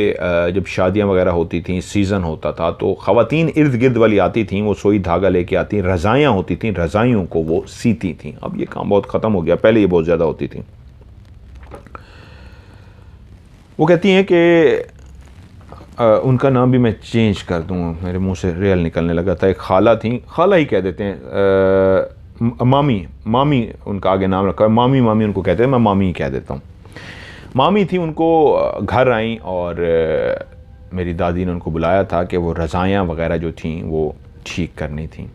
जब शादियां वगैरह होती थी, सीज़न होता था, तो ख़वातीन इर्द गिर्द वाली आती थीं, वो सुई धागा लेके आती, रज़ाइयाँ होती थीं, रज़ाइयों को वो सीती थीं। अब ये काम बहुत ख़त्म हो गया, पहले ये बहुत ज़्यादा होती थी। वो कहती हैं कि उनका नाम भी मैं चेंज कर दूँ, मेरे मुंह से रेल निकलने लगा था। एक खाला थी, खाला ही कह देते हैं, मामी, मामी उनका आगे नाम रखा है, मामी, मामी उनको कहते हैं, मैं मामी ही कह देता हूँ। मामी थी, उनको घर आई और मेरी दादी ने उनको बुलाया था कि वो रज़ाइयाँ वगैरह जो थीं वो ठीक करनी थी।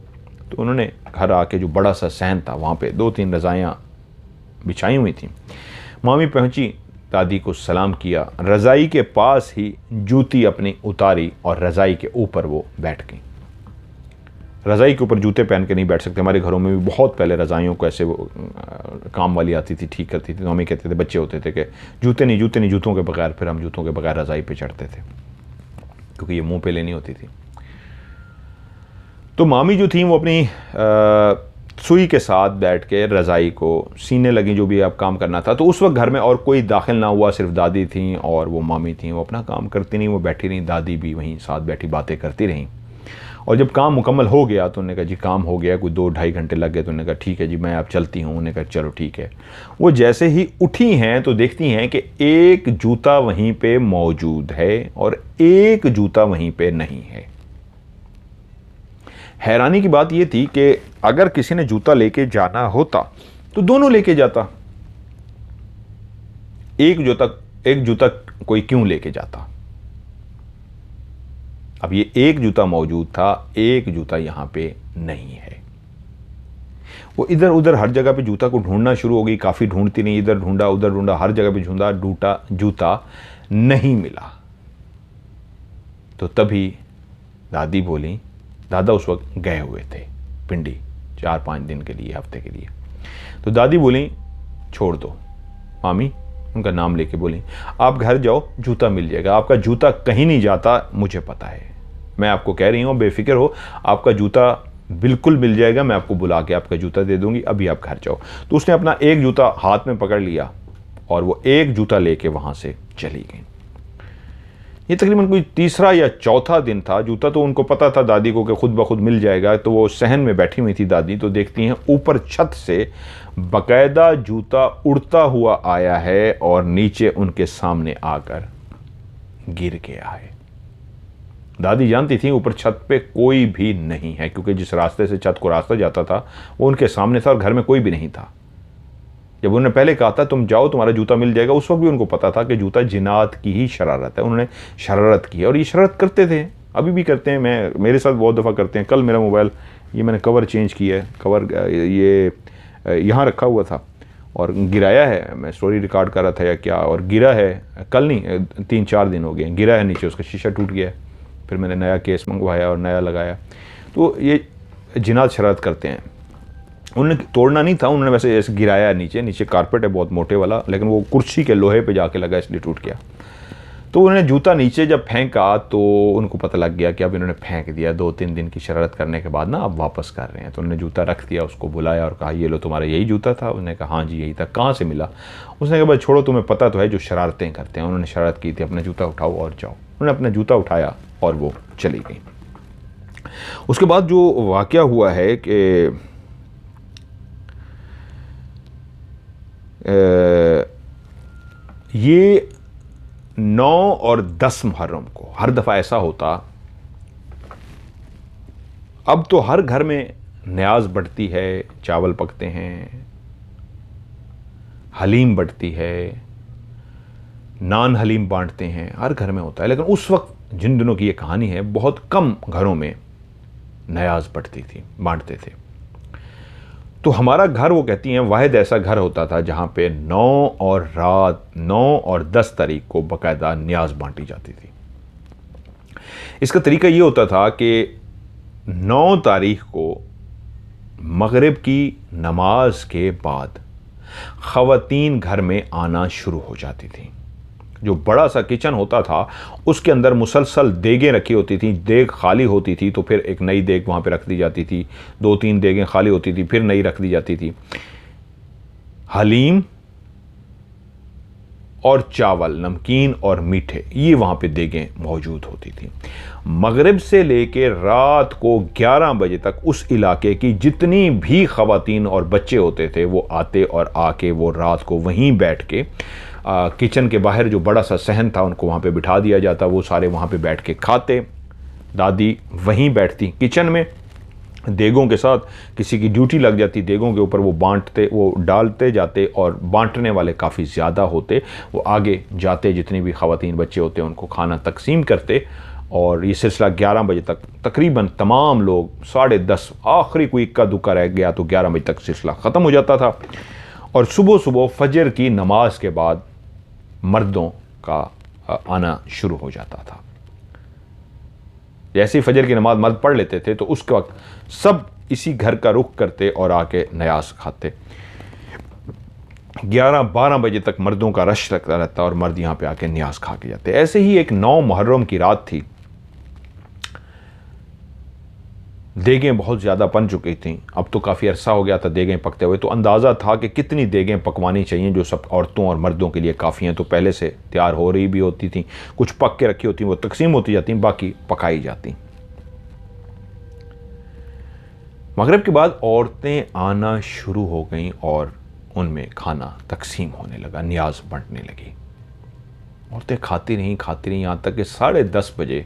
तो उन्होंने घर आके जो बड़ा सा सहन था वहाँ पे 2-3 रज़ाइयाँ बिछाई हुई थी। मामी पहुँची, दादी को सलाम किया, रज़ाई के पास ही जूती अपनी उतारी और रज़ाई के ऊपर वो बैठ गई। रज़ाई के ऊपर जूते पहन के नहीं बैठ सकते। हमारे घरों में भी बहुत पहले रज़ाइयों को ऐसे वो काम वाली आती थी, ठीक करती थी, तो हमें कहते थे, बच्चे होते थे, कि जूते नहीं, जूते नहीं, जूतों के बगैर। फिर हम जूतों के बगैर रज़ाई पे चढ़ते थे क्योंकि ये मुंह पे लेनी होती थी। तो मामी जो थी वो अपनी सुई के साथ बैठ के रज़ाई को सीने लगी, जो भी आप काम करना था। तो उस वक्त घर में और कोई दाखिल ना हुआ, सिर्फ दादी थी और वो मामी थी। वो अपना काम करती नहीं, वो बैठी रहीं, दादी भी वहीं साथ बैठी बातें करती रहीं। और जब काम मुकम्मल हो गया तो उन्होंने कहा जी काम हो गया, कोई 2-2.5 घंटे लग गए। तो उन्होंने कहा ठीक है जी, मैं अब चलती हूँ। उन्होंने कहा चलो ठीक है। वो जैसे ही उठी हैं तो देखती हैं कि एक जूता वहीं पे मौजूद है और एक जूता वहीं पे नहीं है। हैरानी की बात यह थी कि अगर किसी ने जूता लेके जाना होता तो दोनों लेके जाता, एक जूता कोई क्यों लेके जाता? अब ये एक जूता मौजूद था, एक जूता यहां पे नहीं है। वो इधर उधर हर जगह पे जूता को ढूंढना शुरू हो गई, काफी ढूंढती नहीं, इधर ढूंढा उधर ढूंढा, हर जगह पे ढूंढा, जूता नहीं मिला। तो तभी दादी बोली, दादा उस वक्त गए हुए थे पिंडी 4-5 दिन के लिए, हफ्ते के लिए। तो दादी बोली छोड़ दो। मामी उनका नाम लेके बोली, आप घर जाओ, जूता मिल जाएगा, आपका जूता कहीं नहीं जाता, मुझे पता है, मैं आपको कह रही हूँ, बेफिक्र हो, आपका जूता बिल्कुल मिल जाएगा, मैं आपको बुला के आपका जूता दे दूंगी, अभी आप घर जाओ। तो उसने अपना एक जूता हाथ में पकड़ लिया और वो एक जूता लेके वहां से चली गई। ये तकरीबन कोई तीसरा या चौथा दिन था। जूता तो उनको पता था दादी को कि खुद ब खुद मिल जाएगा। तो वो सहन में बैठी हुई थी दादी, तो देखती हैं ऊपर छत से बकायदा जूता उड़ता हुआ आया है और नीचे उनके सामने आकर गिर गया है। दादी जानती थी ऊपर छत पे कोई भी नहीं है, क्योंकि जिस रास्ते से छत को रास्ता जाता था वो उनके सामने था और घर में कोई भी नहीं था। जब उन्होंने पहले कहा था तुम जाओ तुम्हारा जूता मिल जाएगा, उस वक्त भी उनको पता था कि जूता जिन्नात की ही शरारत है। उन्होंने शरारत की और ये शरारत करते थे, अभी भी करते हैं, मेरे साथ बहुत दफ़ा करते हैं। कल मेरा मोबाइल, ये मैंने कवर चेंज किया है, कवर ये यहाँ रखा हुआ था और गिराया है, मैं स्टोरी रिकॉर्ड कर रहा था या क्या, और गिरा है, कल नहीं 3-4 दिन हो गए, गिरा है नीचे, उसका शीशा टूट गया है। फिर मैंने नया केस मंगवाया और नया लगाया। तो ये जिन्नात शरारत करते हैं। उन्होंने तोड़ना नहीं था, उन्होंने वैसे ऐसे गिराया नीचे कारपेट है बहुत मोटे वाला, लेकिन वो कुर्सी के लोहे पे जाके लगा, इसलिए टूट गया। तो उन्होंने जूता नीचे जब फेंका तो उनको पता लग गया कि अब इन्होंने फेंक दिया। 2-3 दिन की शरारत करने के बाद ना अब वापस कर रहे हैं। तो उन्होंने जूता रख दिया, उसको बुलाया और कहा ये लो तुम्हारा यही जूता था? उसने कहा हाँ जी यही था। कहाँ से मिला? उसने कहा भाई छोड़ो, तुम्हें पता तो है जो शरारतें करते हैं। उन्होंने शरारत की थी, अपना जूता उठाओ और जाओ। उन्होंने अपना जूता उठाया और वो चली गई। उसके बाद जो वाक़या हुआ है कि ये 9 और 10 मुहर्रम को हर दफ़ा ऐसा होता। अब तो हर घर में न्याज बढ़ती है, चावल पकते हैं, हलीम बढ़ती है, नान हलीम बांटते हैं, हर घर में होता है। लेकिन उस वक्त जिन दिनों की ये कहानी है, बहुत कम घरों में न्याज बढ़ती थी, बांटते थे। तो हमारा घर, वो कहती हैं, वाहिद ऐसा घर होता था जहाँ पे 9 और 10 तारीख को बाकायदा न्याज बांटी जाती थी। इसका तरीका ये होता था कि 9 तारीख को मगरिब की नमाज के बाद ख़वातीन घर में आना शुरू हो जाती थी। जो बड़ा सा किचन होता था उसके अंदर मुसलसल देगें रखी होती थी, देग खाली होती थी तो फिर एक नई देग वहाँ पे रख दी जाती थी, 2-3 देगें खाली होती थी फिर नई रख दी जाती थी। हलीम और चावल, नमकीन और मीठे, ये वहाँ पे देगें मौजूद होती थी। मगरिब से लेके रात को 11 बजे तक उस इलाके की जितनी भी ख़वातीन और बच्चे होते थे वो आते और आके वो रात को वहीं बैठ के किचन के बाहर जो बड़ा सा सहन था उनको वहाँ पे बिठा दिया जाता, वो सारे वहाँ पे बैठ के खाते। दादी वहीं बैठती किचन में देगों के साथ, किसी की ड्यूटी लग जाती देगों के ऊपर, वो डालते जाते और बांटने वाले काफ़ी ज़्यादा होते, वो आगे जाते जितनी भी ख़वातीन बच्चे होते उनको खाना तकसीम करते। और ये सिलसिला 11 बजे तक तकरीबन तमाम लोग, 10:30 आखिरी कोई इक्का दुक्का रह गया तो 11 बजे तक सिलसिला ख़त्म हो जाता था। और सुबह सुबह फजर की नमाज के बाद मर्दों का आना शुरू हो जाता था। जैसे ही फजर की नमाज मर्द पढ़ लेते थे तो उस वक्त सब इसी घर का रुख करते और आके नयाज खाते। 11-12 बजे तक मर्दों का रश लगता रहता और मर्द यहाँ पे आके न्याज खा के जाते। ऐसे ही एक 9 मुहर्रम की रात थी, देगें बहुत ज़्यादा बन चुकी थीं, अब तो काफ़ी अरसा हो गया था देगें पकते हुए, तो अंदाज़ा था कि कितनी देगें पकवानी चाहिए जो सब औरतों और मर्दों के लिए काफ़ी हैं। तो पहले से तैयार हो रही भी होती थी, कुछ पक के रखी होती, वो तकसीम होती जाती, बाकी पकाई जाती। मगरिब के बाद औरतें आना शुरू हो गईं और उनमें खाना तकसीम होने लगा, न्याज बंटने लगी। औरतें खाती रहीं यहाँ तक कि 10:30 बजे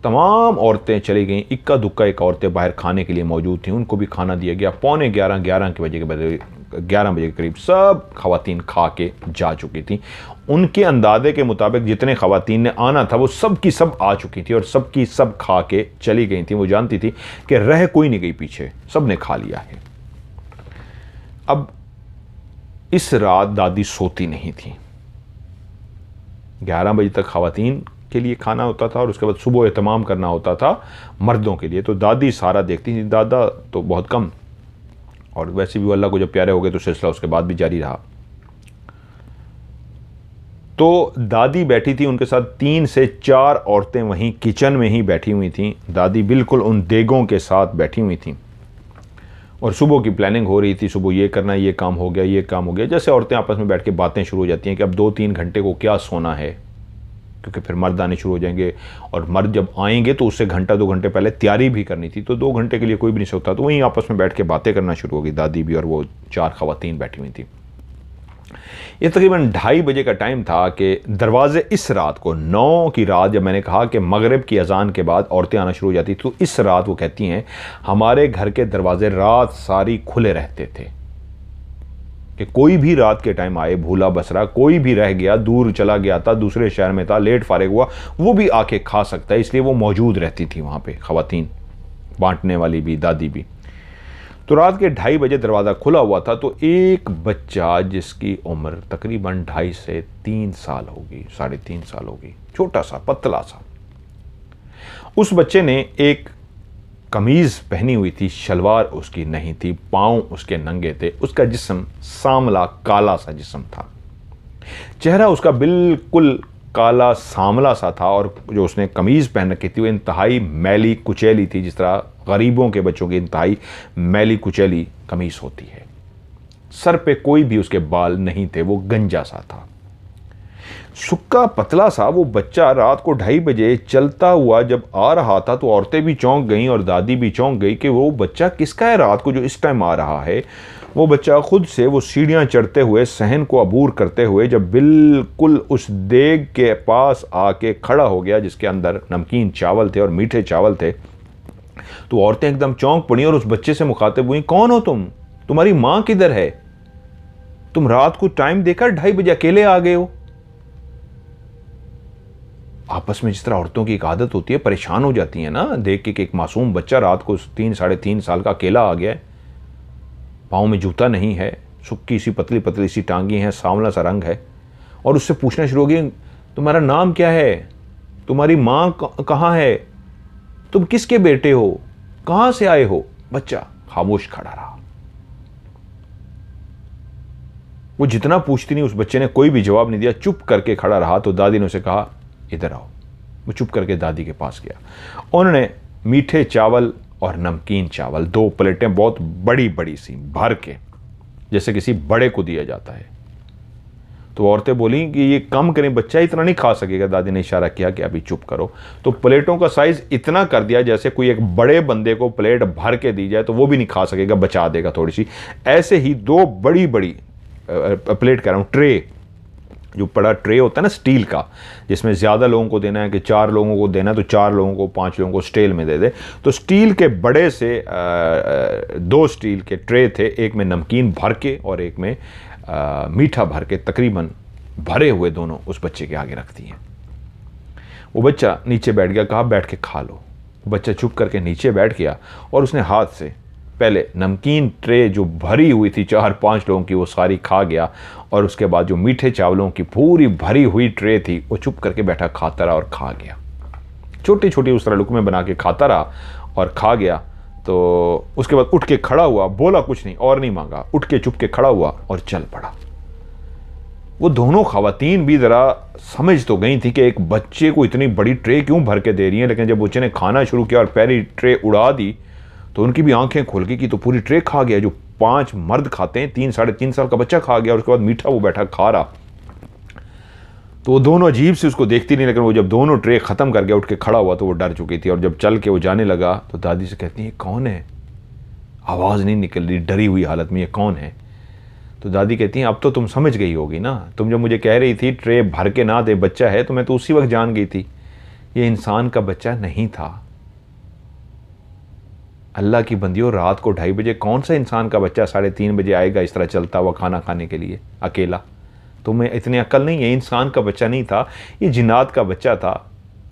तमाम औरतें चली गईं। इक्का दुक्का एक औरतें बाहर खाने के लिए मौजूद थीं, उनको भी खाना दिया गया। 11:45 के बजे 11 बजे के करीब सब ख़वातीन खा के जा चुकी थीं। उनके अंदाजे के मुताबिक जितने ख़वातीन ने आना था वो सब की सब आ चुकी थी और सब की सब खा के चली गई थी। वो जानती थी कि रह कोई नहीं गई पीछे, सब ने खा लिया है। अब इस रात दादी सोती नहीं थी। 11 बजे तक ख़वातीन के लिए खाना होता था और उसके बाद सुबह एहतमाम करना होता था मर्दों के लिए, तो दादी सारा देखती थी, दादा तो बहुत कम। और वैसे भी वो अल्लाह को जब प्यारे हो गए तो सिलसिला उसके बाद भी जारी रहा। तो दादी बैठी थी, उनके साथ 3 से 4 औरतें वहीं किचन में ही बैठी हुई थीं। दादी बिल्कुल उन देगों के साथ बैठी हुई थीं और सुबह की प्लानिंग हो रही थी, सुबह ये करना, ये काम हो गया, ये काम हो गया। जैसे औरतें आपस में बैठ के बातें शुरू हो जाती हैं कि अब 2-3 घंटे को क्या सोना है, क्योंकि फिर मर्द आने शुरू हो जाएंगे और मर्द जब आएंगे तो उससे 1-2 घंटे पहले तैयारी भी करनी थी, तो 2 घंटे के लिए कोई भी नहीं सोता। तो वहीं आपस में बैठ के बातें करना शुरू हो गई, दादी भी और वो 4 ख़वातीन बैठी हुई थी। ये तकरीबन 2:30 बजे का टाइम था कि दरवाजे इस रात को 9 की रात, जब मैंने कहा कि मगरिब की अजान के बाद औरतें आना शुरू हो जाती, तो इस रात वो कहती हैं हमारे घर के दरवाजे रात सारी खुले रहते थे कि कोई भी रात के टाइम आए, भूला बसरा कोई भी रह गया, दूर चला गया था, दूसरे शहर में था, लेट फारिग हुआ, वो भी आके खा सकता है। इसलिए वो मौजूद रहती थी वहाँ पे ख़वातीन, बांटने वाली भी, दादी भी। तो रात के 2:30 बजे दरवाज़ा खुला हुआ था, तो एक बच्चा जिसकी उम्र तकरीबन 2.5 से 3 साल होगी, 3.5 साल होगी, छोटा सा पतला सा, उस बच्चे ने एक कमीज़ पहनी हुई थी, शलवार उसकी नहीं थी, पाँव उसके नंगे थे, उसका जिस्म सांवला काला सा जिस्म था, चेहरा उसका बिल्कुल काला सांवला सा था और जो उसने कमीज़ पहन रखी थी वो इंतहाई मैली कुचैली थी, जिस तरह गरीबों के बच्चों की इंतहाई मैली कुचैली कमीज़ होती है। सर पे कोई भी उसके बाल नहीं थे, वो गंजा सा था, सुक्का पतला सा। वो बच्चा रात को 2:30 बजे चलता हुआ जब आ रहा था तो औरतें भी चौंक गईं और दादी भी चौंक गई कि वो बच्चा किसका है रात को जो इस टाइम आ रहा है। वो बच्चा खुद से वो सीढ़ियाँ चढ़ते हुए, सहन को अबूर करते हुए जब बिल्कुल उस देग के पास आके खड़ा हो गया जिसके अंदर नमकीन चावल थे और मीठे चावल थे, तो औरतें एकदम चौंक पड़ी और उस बच्चे से मुखातिब हुई, कौन हो तुम, तुम्हारी माँ किधर है, तुम रात को टाइम देकर 2:30 बजे अकेले आ गए हो। आपस में जिस तरह औरतों की एक आदत होती है, परेशान हो जाती है ना देख के कि एक मासूम बच्चा रात को 3-3.5 साल का अकेला आ गया है, पाँव में जूता नहीं है, सुक्की सी पतली पतली सी टांगी हैं, सांवला सा रंग है, और उससे पूछना शुरू हो गई, तुम्हारा नाम क्या है, तुम्हारी माँ कहाँ है, तुम किसके बेटे हो, कहाँ से आए हो। बच्चा खामोश खड़ा रहा। वो जितना पूछती नहीं, उस बच्चे ने कोई भी जवाब नहीं दिया, चुप करके खड़ा रहा। तो दादी ने उसे कहा इधर आओ। वो चुप करके दादी के पास गया। उन्होंने मीठे चावल और नमकीन चावल 2 प्लेटें बहुत बड़ी बड़ी सी भर के, जैसे किसी बड़े को दिया जाता है। तो औरतें बोली कि ये कम करें, बच्चा इतना नहीं खा सकेगा। दादी ने इशारा किया कि अभी चुप करो। तो प्लेटों का साइज इतना कर दिया जैसे कोई एक बड़े बंदे को प्लेट भर के दी जाए तो वो भी नहीं खा सकेगा, बचा देगा थोड़ी सी। ऐसे ही 2 बड़ी बड़ी प्लेट कह रहा हूँ, ट्रे, जो बड़ा ट्रे होता है ना स्टील का, जिसमें ज़्यादा लोगों को देना है कि 4 लोगों को देना है तो 4 लोगों को 5 लोगों को स्टील में दे दे। तो स्टील के बड़े से 2 स्टील के ट्रे थे, एक में नमकीन भर के और एक में मीठा भर के, तकरीबन भरे हुए दोनों उस बच्चे के आगे रखती हैं। वो बच्चा नीचे बैठ गया, कहा बैठ के खा लो। वो बच्चा चुप करके नीचे बैठ गया और उसने हाथ से पहले नमकीन ट्रे जो भरी हुई थी 4-5 लोगों की, वो सारी खा गया। और उसके बाद जो मीठे चावलों की पूरी भरी हुई ट्रे थी, वो चुप करके बैठा खाता रहा और खा गया। छोटी छोटी उस तरह लुकमे बना के खाता रहा और खा गया। तो उसके बाद उठ के खड़ा हुआ, बोला कुछ नहीं और नहीं मांगा, उठ के चुप के खड़ा हुआ और चल पड़ा। वो दोनों खवातीन भी ज़रा समझ तो गई थी कि एक बच्चे को इतनी बड़ी ट्रे क्यों भर के दे रही हैं, लेकिन जब बच्चे ने खाना शुरू किया और पहली ट्रे उड़ा दी तो उनकी भी आंखें खुल गई कि तो पूरी ट्रे खा गया। जो 5 मर्द खाते हैं, 3-3.5 साल का बच्चा खा गया। और उसके बाद मीठा वो बैठा खा रहा। तो वो दोनों अजीब से उसको देखती नहीं, लेकिन वो जब दोनों ट्रे ख़त्म कर गया, उठ के खड़ा हुआ, तो वो डर चुकी थी। और जब चल के वो जाने लगा तो दादी से कहती है कौन है, आवाज़ नहीं निकल रही, डरी हुई हालत में, ये कौन है। तो दादी कहती हैं अब तो तुम समझ गई होगी ना, तुम जब मुझे कह रही थी ट्रे भर के ना दे, बच्चा है, तो मैं तो उसी वक्त जान गई थी ये इंसान का बच्चा नहीं था। अल्लाह की बंदियों, रात को 2:30 बजे कौन सा इंसान का बच्चा 3:30 बजे आएगा इस तरह चलता हुआ खाना खाने के लिए अकेला। तुम्हें इतनी अक्ल नहीं है, इंसान का बच्चा नहीं था, ये जिन्नात का बच्चा था।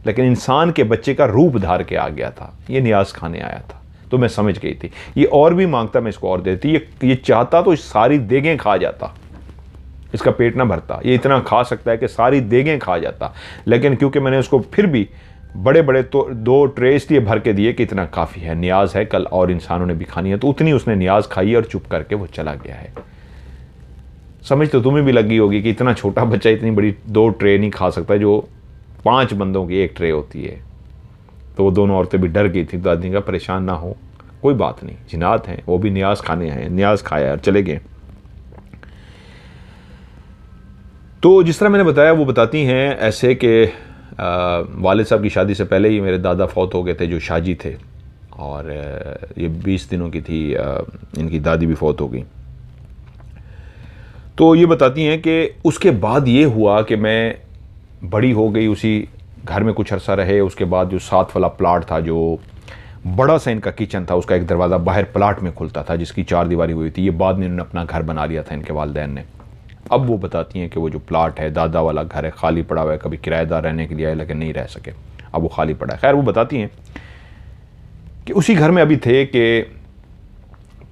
लेकिन इंसान के बच्चे का रूप धार के आ गया था, ये नियाज खाने आया था। तो मैं समझ गई थी ये और भी मांगता, मैं इसको और देती। ये चाहता तो सारी देगें खा जाता, इसका पेट ना भरता। ये इतना खा सकता है कि सारी देगें खा जाता, लेकिन क्योंकि मैंने उसको फिर भी बड़े बड़े तो 2 ट्रे इसलिए भर के दिए कि इतना काफ़ी है, न्याज है, कल और इंसानों ने भी खानी है। तो उतनी उसने न्याज खाई और चुप करके वो चला गया है। समझ तो तुम्हें भी लगी होगी कि इतना छोटा बच्चा इतनी बड़ी 2 ट्रे नहीं खा सकता, जो 5 बंदों की 1 ट्रे होती है। तो वो दोनों औरतें भी डर गई थी। दादी का परेशान ना हो, कोई बात नहीं, जिन्नात हैं, वो भी न्याज खाने हैं, न्याज खाया और चले गए। तो जिस तरह मैंने बताया वो बताती हैं ऐसे कि वालिद साहब की शादी से पहले ही मेरे दादा फौत हो गए थे, जो शाजी थे। और ये 20 दिनों की थी, इनकी दादी भी फौत हो गई। तो ये बताती हैं कि उसके बाद ये हुआ कि मैं बड़ी हो गई, उसी घर में कुछ अरसा रहे। उसके बाद जो 7 वाला प्लाट था, जो बड़ा सा इनका किचन था, उसका एक दरवाज़ा बाहर प्लाट में खुलता था, जिसकी 4 दीवारी हुई थी। ये बाद में इन्होंने अपना घर बना लिया था इनके वालिदैन ने। अब वो बताती हैं कि वो जो प्लाट है, दादा वाला घर है, खाली पड़ा हुआ है। कभी किराएदार रहने के लिए आए लेकिन नहीं रह सके, अब वो खाली पड़ा है। खैर, वो बताती हैं कि उसी घर में अभी थे कि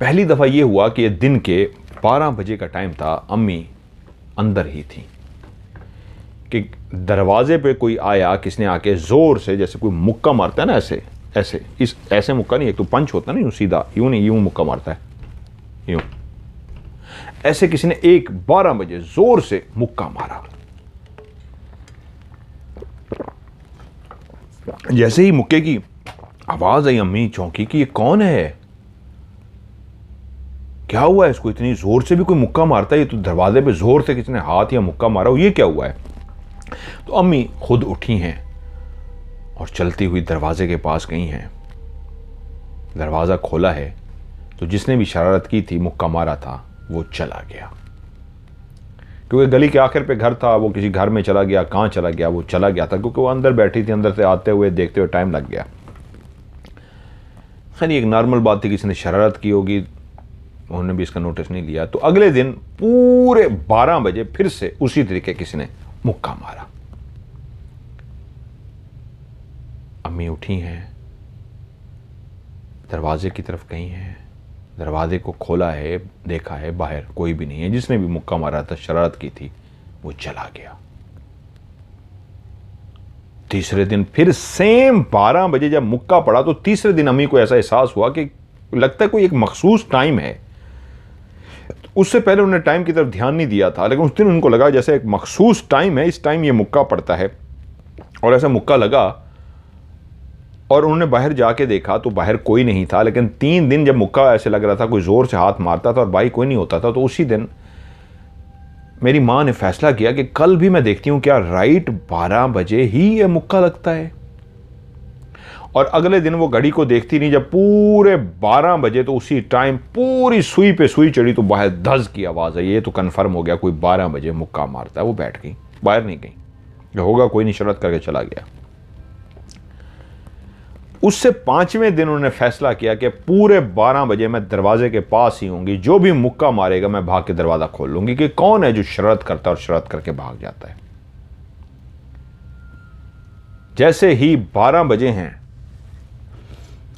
पहली दफ़ा ये हुआ कि दिन के 12 बजे का टाइम था, अम्मी अंदर ही थी कि दरवाजे पे कोई आया, किसने आके ज़ोर से, जैसे कोई मुक्का मारता है ना, ऐसे मुक्का नहीं, एक तो पंच होता है ना, यूँ सीधा, यूँ नहीं, यूँ मुक्का मारता है, यूँ। ऐसे किसी ने 12 बजे जोर से मुक्का मारा। जैसे ही मुक्के की आवाज आई, अम्मी चौंकी कि ये कौन है, क्या हुआ है इसको, इतनी जोर से भी कोई मुक्का मारता है। ये तो दरवाजे पे जोर से किसी ने हाथ या मुक्का मारा, ये क्या हुआ है। तो अम्मी खुद उठी हैं और चलती हुई दरवाजे के पास गई हैं। दरवाजा खोला है तो जिसने भी शरारत की थी, मुक्का मारा था, वो चला गया। क्योंकि गली के आखिर पे घर था, वो किसी घर में चला गया, कहाँ चला गया, वो चला गया था, क्योंकि वो अंदर बैठी थी। अंदर से आते हुए देखते हुए टाइम लग गया। खैर, एक नॉर्मल बात थी, किसी ने शरारत की होगी, उन्होंने भी इसका नोटिस नहीं लिया। तो अगले दिन पूरे 12 बजे फिर से उसी तरीके किसी ने मुक्का मारा। अम्मी उठी हैं, दरवाजे की तरफ गई हैं, दरवाजे को खोला है, देखा है बाहर कोई भी नहीं है। जिसने भी मुक्का मारा था, शरारत की थी, वो चला गया। तीसरे दिन फिर सेम 12 बजे जब मुक्का पड़ा, तो तीसरे दिन अम्मी को ऐसा एहसास हुआ कि लगता है कोई एक मखसूस टाइम है उससे पहले उन्होंने टाइम की तरफ ध्यान नहीं दिया था, लेकिन उस दिन उनको लगा जैसे एक मखसूस टाइम है, इस टाइम ये मुक्का पड़ता है, और ऐसा मुक्का लगा। और उन्होंने बाहर जाके देखा तो बाहर कोई नहीं था, लेकिन 3 दिन जब मुक्का ऐसे लग रहा था कोई ज़ोर से हाथ मारता था और बाहर कोई नहीं होता था, तो उसी दिन मेरी माँ ने फैसला किया कि कल भी मैं देखती हूँ क्या राइट 12 बजे ही ये मुक्का लगता है। और अगले दिन वो घड़ी को देखती नहीं, जब पूरे 12 बजे तो उसी टाइम पूरी सुई पे सुई चढ़ी तो बाहर धज की आवाज़ आई, ये तो कन्फर्म हो गया कोई 12 बजे मुक्का मारता है। वो बैठ गई, बाहर नहीं गई, जो होगा कोई नहीं, शरत करके चला गया। उससे 5वें दिन उन्होंने फैसला किया कि पूरे 12 बजे मैं दरवाजे के पास ही होंगी, जो भी मुक्का मारेगा मैं भाग के दरवाजा खोल लूंगी कि कौन है जो शरत करता है और शरत करके भाग जाता है। जैसे ही 12 बजे हैं,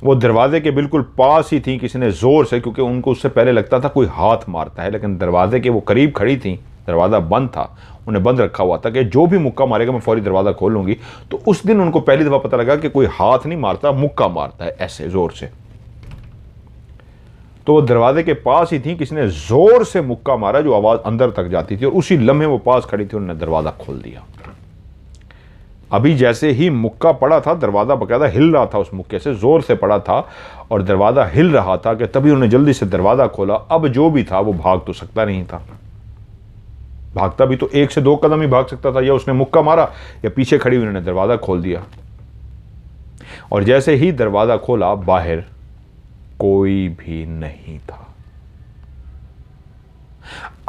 वो दरवाजे के बिल्कुल पास ही थी, किसी ने जोर से, क्योंकि उनको उससे पहले लगता था कोई हाथ मारता है, लेकिन दरवाजे के वो करीब खड़ी थी, दरवाज़ा बंद था, उन्हें बंद रखा हुआ था कि जो भी मुक्का मारेगा मैं फौरी दरवाज़ा खोल लूँगी। तो उस दिन उनको पहली दफ़ा पता लगा कि कोई हाथ नहीं मारता, मुक्का मारता है ऐसे ज़ोर से। तो वो दरवाजे के पास ही थी, किसी ने ज़ोर से मुक्का मारा जो आवाज़ अंदर तक जाती थी, और उसी लम्हे वो पास खड़ी थी, उन्होंने दरवाज़ा खोल दिया। अभी जैसे ही मुक्का पड़ा था, दरवाज़ा बाकायदा हिल रहा था, उस मुक्के से ज़ोर से पड़ा था और दरवाज़ा हिल रहा था कि तभी उन्होंने जल्दी से दरवाज़ा खोला। अब जो भी था वो भाग तो सकता नहीं था, भागता भी तो 1 से 2 कदम ही भाग सकता था, या उसने मुक्का मारा या पीछे खड़ी हुई उन्होंने दरवाज़ा खोल दिया। और जैसे ही दरवाज़ा खोला, बाहर कोई भी नहीं था।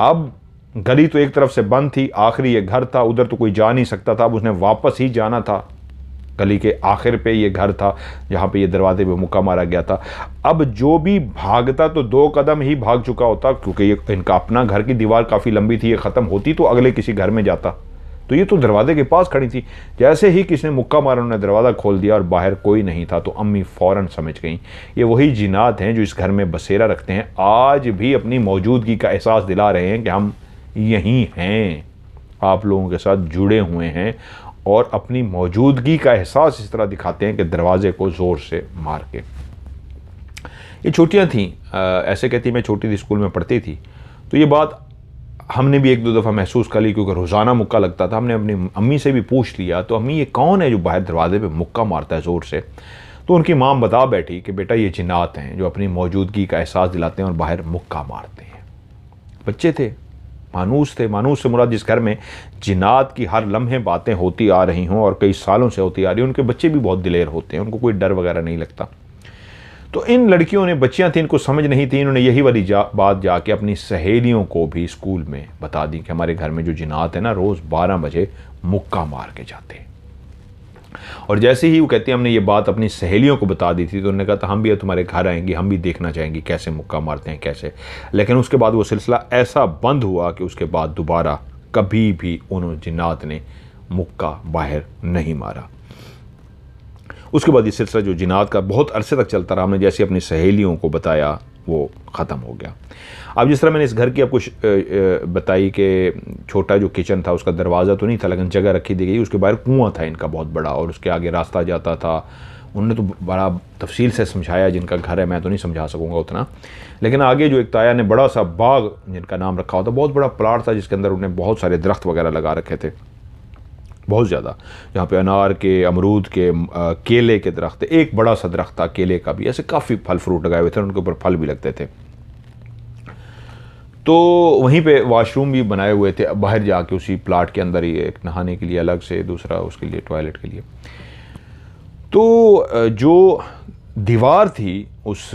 अब गली तो एक तरफ से बंद थी, आखिरी ये घर था, उधर तो कोई जा नहीं सकता था, अब उसने वापस ही जाना था। गली के आखिर पे ये घर था जहाँ पे ये दरवाजे पे मुक्का मारा गया था। अब जो भी भागता तो 2 कदम ही भाग चुका होता, क्योंकि ये इनका अपना घर की दीवार काफ़ी लंबी थी, ये ख़त्म होती तो अगले किसी घर में जाता, तो ये तो दरवाजे के पास खड़ी थी। जैसे ही किसी ने मुक्का मारा, उन्होंने दरवाज़ा खोल दिया और बाहर कोई नहीं था। तो अम्मी फ़ौरन समझ गई ये वही जिन्नात हैं जो इस घर में बसेरा रखते हैं, आज भी अपनी मौजूदगी का एहसास दिला रहे हैं कि हम यहीं हैं, आप लोगों के साथ जुड़े हुए हैं, और अपनी मौजूदगी का एहसास इस तरह दिखाते हैं कि दरवाजे को ज़ोर से मार के। ये छोटियाँ थीं, ऐसे कहती मैं छोटी थी, स्कूल में पढ़ती थी, तो ये बात हमने भी 1-2 दफ़ा महसूस कर ली, क्योंकि रोज़ाना मुक्का लगता था। हमने अपनी अम्मी से भी पूछ लिया, तो अम्मी ये कौन है जो बाहर दरवाजे पे मुक्का मारता है ज़ोर से? तो उनकी माँ बता बैठी कि बेटा ये जिन्नात हैं जो अपनी मौजूदगी का एहसास दिलाते हैं और बाहर मुक्का मारते हैं। बच्चे थे, मानूस थे। मानूस से मुराद जिस घर में जिन्नात की हर लम्हे बातें होती आ रही हों और कई सालों से होती आ रही, उनके बच्चे भी बहुत दिलेर होते हैं, उनको कोई डर वगैरह नहीं लगता। तो इन लड़कियों ने, बच्चियां थी, इनको समझ नहीं थी, इन्होंने यही वाली बात जाके अपनी सहेलियों को भी स्कूल में बता दी कि हमारे घर में जो जिन्नात है ना, रोज़ 12 बजे मुक्का मार के जाते हैं। और जैसे ही वो कहती हैं हमने ये बात अपनी सहेलियों को बता दी थी, तो उन्होंने कहा था हम भी तुम्हारे घर आएंगे, हम भी देखना चाहेंगे कैसे मुक्का मारते हैं कैसे। लेकिन उसके बाद वो सिलसिला ऐसा बंद हुआ कि उसके बाद दोबारा कभी भी उन जिन्नात ने मुक्का बाहर नहीं मारा। उसके बाद ये सिलसिला जो जिन्नात का बहुत अरसे तक चलता रहा, हमने जैसे अपनी सहेलियों को बताया वो ख़त्म हो गया। अब जिस तरह मैंने इस घर की आपको बताई कि छोटा जो किचन था उसका दरवाज़ा तो नहीं था, लेकिन जगह रखी दी गई, उसके बाहर कुआं था इनका बहुत बड़ा, और उसके आगे रास्ता जाता था। उन्होंने तो बड़ा तफसील से समझाया, जिनका घर है मैं तो नहीं समझा सकूँगा उतना, लेकिन आगे जो एक ताया ने बड़ा सा बाग जिनका नाम रखा हुआ था, बहुत बड़ा प्लाट था जिसके अंदर उन्होंने बहुत सारे दरख्त वगैरह लगा रखे थे, बहुत ज़्यादा, जहाँ पे अनार के, अमरूद के, केले के दरख्त, एक बड़ा सा दरख्त था केले का भी, ऐसे काफ़ी फल फ्रूट लगाए हुए थे, उनके ऊपर फल भी लगते थे। तो वहीं पे वॉशरूम भी बनाए हुए थे बाहर जाके, उसी प्लाट के अंदर ही, एक नहाने के लिए अलग से, दूसरा उसके लिए टॉयलेट के लिए। तो जो दीवार थी उस,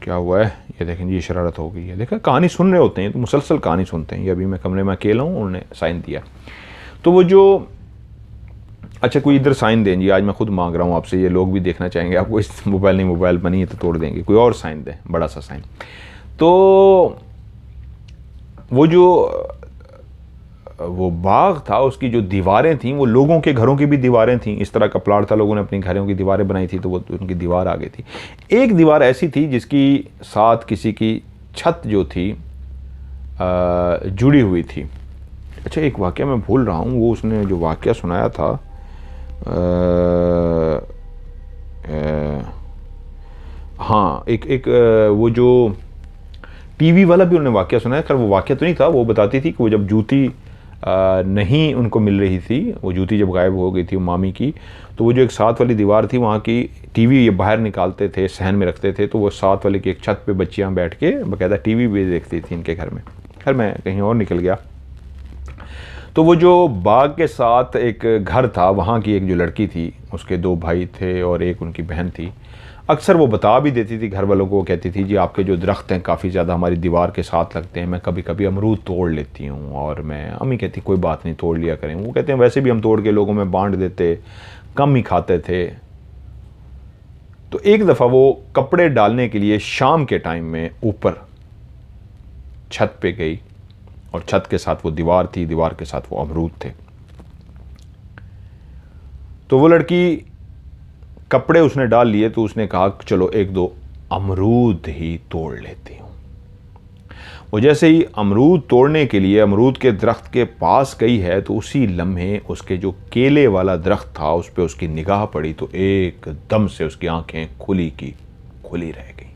क्या हुआ है ये देखें, ये शरारत हो गई है, देखा कहानी सुन रहे होते हैं तो मुसलसल कहानी सुनते हैं। ये अभी मैं कमरे में अकेला हूँ, उन्होंने साइन दिया, तो वो जो, अच्छा कोई इधर साइन दें जी, आज मैं खुद मांग रहा हूँ आपसे, ये लोग भी देखना चाहेंगे आपको, इस मोबाइल नहीं, मोबाइल बनी है तो तोड़ देंगे, कोई और साइन दें, बड़ा सा साइन। तो वो जो वो बाग था उसकी जो दीवारें थीं वो लोगों के घरों की भी दीवारें थीं, इस तरह का प्लाट था, लोगों ने अपनी घरों की दीवारें बनाई थी, तो वो उनकी दीवार आगे थी। एक दीवार ऐसी थी जिसकी साथ किसी की छत जो थी जुड़ी हुई थी। अच्छा एक वाक़या मैं भूल रहा हूँ, वो उसने जो वाक़या सुनाया था, हाँ, एक वो जो टीवी वाला भी उन्होंने वाकया सुना है। खैर वो वाकया तो नहीं था, वो बताती थी कि वो जब जूती नहीं उनको मिल रही थी, वो जूती जब गायब हो गई थी वो मामी की, तो वो जो एक साथ वाली दीवार थी वहाँ की टीवी ये बाहर निकालते थे, सहन में रखते थे, तो वो साथ वाले की एक छत पे बच्चियाँ बैठ के बाकायदा टीवी भी देखती थी इनके घर में। खैर मैं कहीं और निकल गया। तो वो जो बाग के साथ एक घर था, वहाँ की एक जो लड़की थी, उसके 2 भाई थे और एक उनकी बहन थी। अक्सर वो बता भी देती थी घर वालों को, वो कहती थी जी आपके जो दरख्त हैं काफ़ी ज़्यादा हमारी दीवार के साथ लगते हैं, मैं कभी कभी अमरूद तोड़ लेती हूँ। और मैं अम्मी कहती कोई बात नहीं, तोड़ लिया करें। वो कहते हैं वैसे भी हम तोड़ के लोगों में बांट देते, कम ही खाते थे। तो एक दफ़ा वो कपड़े डालने के लिए शाम के टाइम में ऊपर छत पे गई और छत के साथ वो दीवार थी, दीवार के साथ वो अमरूद थे। तो वो लड़की कपड़े उसने डाल लिए, तो उसने कहा चलो 1-2 अमरूद ही तोड़ लेती हूँ। वो जैसे ही अमरूद तोड़ने के लिए अमरूद के दरख्त के पास गई है, तो उसी लम्हे उसके जो केले वाला दरख्त था उस पर उसकी निगाह पड़ी, तो एकदम से उसकी आंखें खुली की खुली रह गई।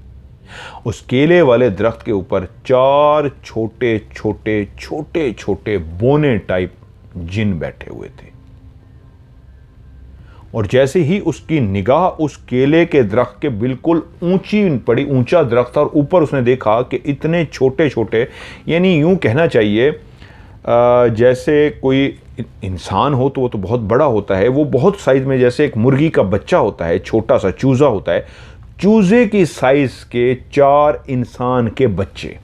उस केले वाले दरख्त के ऊपर 4 छोटे छोटे छोटे छोटे बोने टाइप जिन बैठे हुए थे। और जैसे ही उसकी निगाह उस केले के दरख्त के बिल्कुल ऊंची पड़ी, ऊंचा दरख्त था, और ऊपर उसने देखा कि इतने छोटे छोटे, यानी यूं कहना चाहिए जैसे कोई इंसान हो तो वो तो बहुत बड़ा होता है, वो बहुत साइज में जैसे एक मुर्गी का बच्चा होता है, छोटा सा चूजा होता है, चूजे की साइज के 4 इंसान के बच्चे।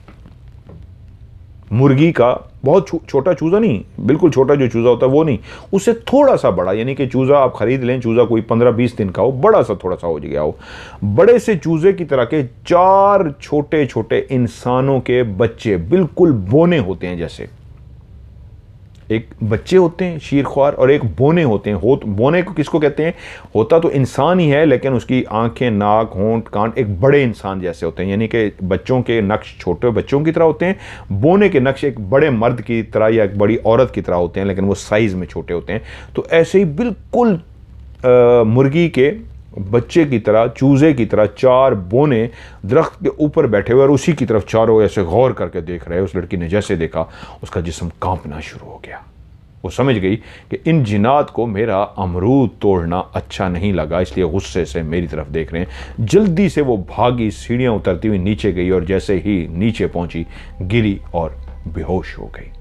मुर्गी का बहुत छोटा चूजा नहीं, बिल्कुल छोटा जो चूजा होता है वो नहीं, उससे थोड़ा सा बड़ा, यानी कि चूजा आप खरीद लें, चूजा कोई 15-20 दिन का हो, बड़ा सा थोड़ा सा हो गया हो, बड़े से चूजे की तरह के 4 छोटे छोटे इंसानों के बच्चे, बिल्कुल बोने होते हैं। जैसे एक बच्चे होते हैं शीरख्वार और एक बोने होते हैं। बोने को किसको कहते हैं? होता तो इंसान ही है, लेकिन उसकी आंखें, नाक, होंठ, कान एक बड़े इंसान जैसे होते हैं, यानी कि बच्चों के नक्श छोटे बच्चों की तरह होते हैं, बोने के नक्श एक बड़े मर्द की तरह या एक बड़ी औरत की तरह होते हैं, लेकिन वो साइज में छोटे होते हैं। तो ऐसे ही बिल्कुल मुर्गी के बच्चे की तरह, चूजे की तरह 4 बोने दरख्त के ऊपर बैठे हुए और उसी की तरफ चारों ऐसे गौर करके देख रहे। उस लड़की ने जैसे देखा उसका जिस्म कांपना शुरू हो गया। वो समझ गई कि इन जिन्नात को मेरा अमरूद तोड़ना अच्छा नहीं लगा, इसलिए गुस्से से मेरी तरफ देख रहे हैं। जल्दी से वो भागी, सीढ़ियां उतरती हुई नीचे गई और जैसे ही नीचे पहुंची गिरी और बेहोश हो गई।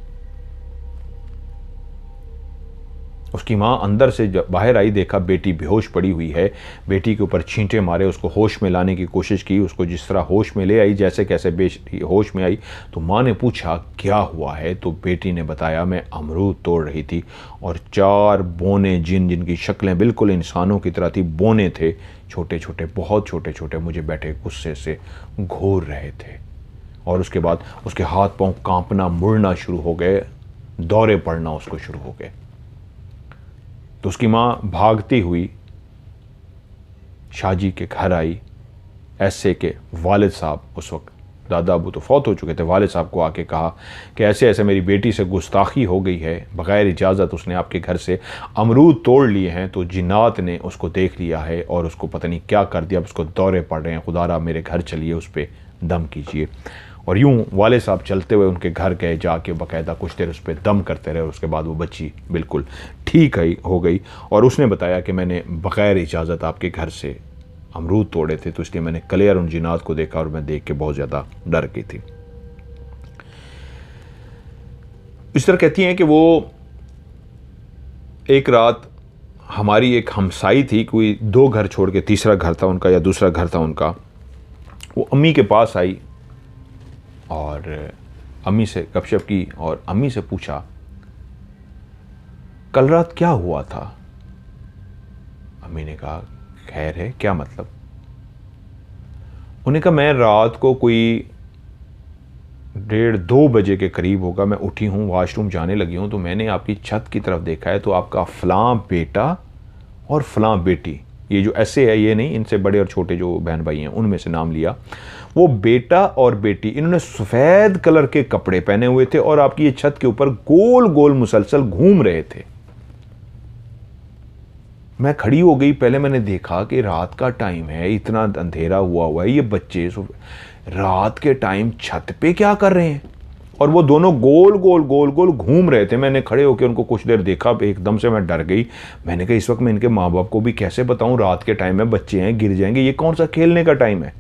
उसकी माँ अंदर से जब बाहर आई, देखा बेटी बेहोश पड़ी हुई है। बेटी के ऊपर छींटे मारे, उसको होश में लाने की कोशिश की, उसको जिस तरह होश में ले आई, जैसे कैसे बेटी होश में आई तो माँ ने पूछा क्या हुआ है, तो बेटी ने बताया मैं अमरूद तोड़ रही थी और 4 बोने जिन, जिनकी शक्लें बिल्कुल इंसानों की तरह थी, बोने थे, छोटे छोटे, बहुत छोटे छोटे, मुझे बैठे गुस्से से घूर रहे थे। और उसके बाद उसके हाथ पाँव कांपना, मुड़ना शुरू हो गए, दौरे पड़ना उसको शुरू हो गए। तो उसकी माँ भागती हुई शाहजी के घर आई। ऐसे के वालिद साहब, उस वक्त दादा अबू तो फौत हो चुके थे, वालिद साहब को आके कहा कि ऐसे ऐसे मेरी बेटी से गुस्ताखी हो गई है, बग़ैर इजाज़त उसने आपके घर से अमरूद तोड़ लिए हैं, तो जिन्नात ने उसको देख लिया है और उसको पता नहीं क्या कर दिया, अब उसको दौरे पड़ रहे हैं, खुदारा मेरे घर चलिए, उस पर दम कीजिए। और यूं वाले साहब चलते हुए उनके घर गए, जाके बाकायदा कुछ देर उस पर दम करते रहे और उसके बाद वो बच्ची बिल्कुल ठीक हो गई। और उसने बताया कि मैंने बग़ैर इजाज़त आपके घर से अमरूद तोड़े थे, तो इसलिए मैंने क्लियर उन जिन्नात को देखा और मैं देख के बहुत ज़्यादा डर गई थी। इस तरह कहती हैं कि वो एक रात हमारी एक हमसाई थी, कोई 2 घर छोड़ के तीसरा घर था उनका या दूसरा घर था उनका, वो अम्मी के पास आई और अम्मी से गपशप की और अम्मी से पूछा कल रात क्या हुआ था। अम्मी ने कहा खैर है, क्या मतलब? उन्होंने कहा मैं रात को कोई 1:30-2 बजे के करीब होगा, मैं उठी हूँ, वॉशरूम जाने लगी हूँ, तो मैंने आपकी छत की तरफ देखा है, तो आपका फ़लाँ बेटा और फ़लाँ बेटी, ये जो ऐसे है ये नहीं, इनसे बड़े और छोटे जो बहन भाई हैं उनमें से नाम लिया, वो बेटा और बेटी इन्होंने सफ़ेद कलर के कपड़े पहने हुए थे और आपकी ये छत के ऊपर गोल गोल मुसलसल घूम रहे थे। मैं खड़ी हो गई, पहले मैंने देखा कि रात का टाइम है, इतना अंधेरा हुआ है, ये बच्चे रात के टाइम छत पे क्या कर रहे हैं? और वो दोनों गोल गोल गोल गोल घूम रहे थे। मैंने खड़े होकर उनको कुछ देर देखा, एकदम से मैं डर गई। मैंने कहा इस वक्त मैं इनके माँ बाप को भी कैसे बताऊं, रात के टाइम में बच्चे हैं, गिर जाएंगे, ये कौन सा खेलने का टाइम है।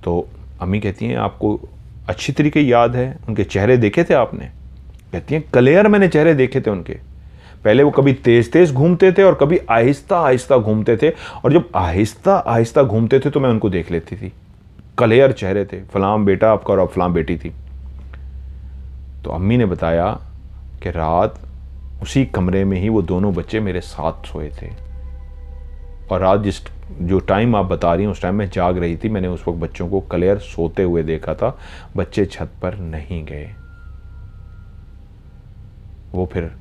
तो अम्मी कहती हैं आपको अच्छी तरीके याद है, उनके चेहरे देखे थे आपने? कहती हैं क्लियर मैंने चेहरे देखे थे उनके। पहले वो कभी तेज तेज घूमते थे और कभी आहिस्ता आहिस्ता घूमते थे, और जब आहिस्ता आहिस्ता घूमते थे तो मैं उनको देख लेती थी। क्लियर चेहरे थे, फलाम बेटा आपका और फलाम बेटी थी। तो अम्मी ने बताया कि रात उसी कमरे में ही वो दोनों बच्चे मेरे साथ सोए थे, और रात जो टाइम आप बता रही हैं उस टाइम मैं जाग रही थी। मैंने उस वक्त बच्चों को क्लियर सोते हुए देखा था, बच्चे छत पर नहीं गए। वो फिर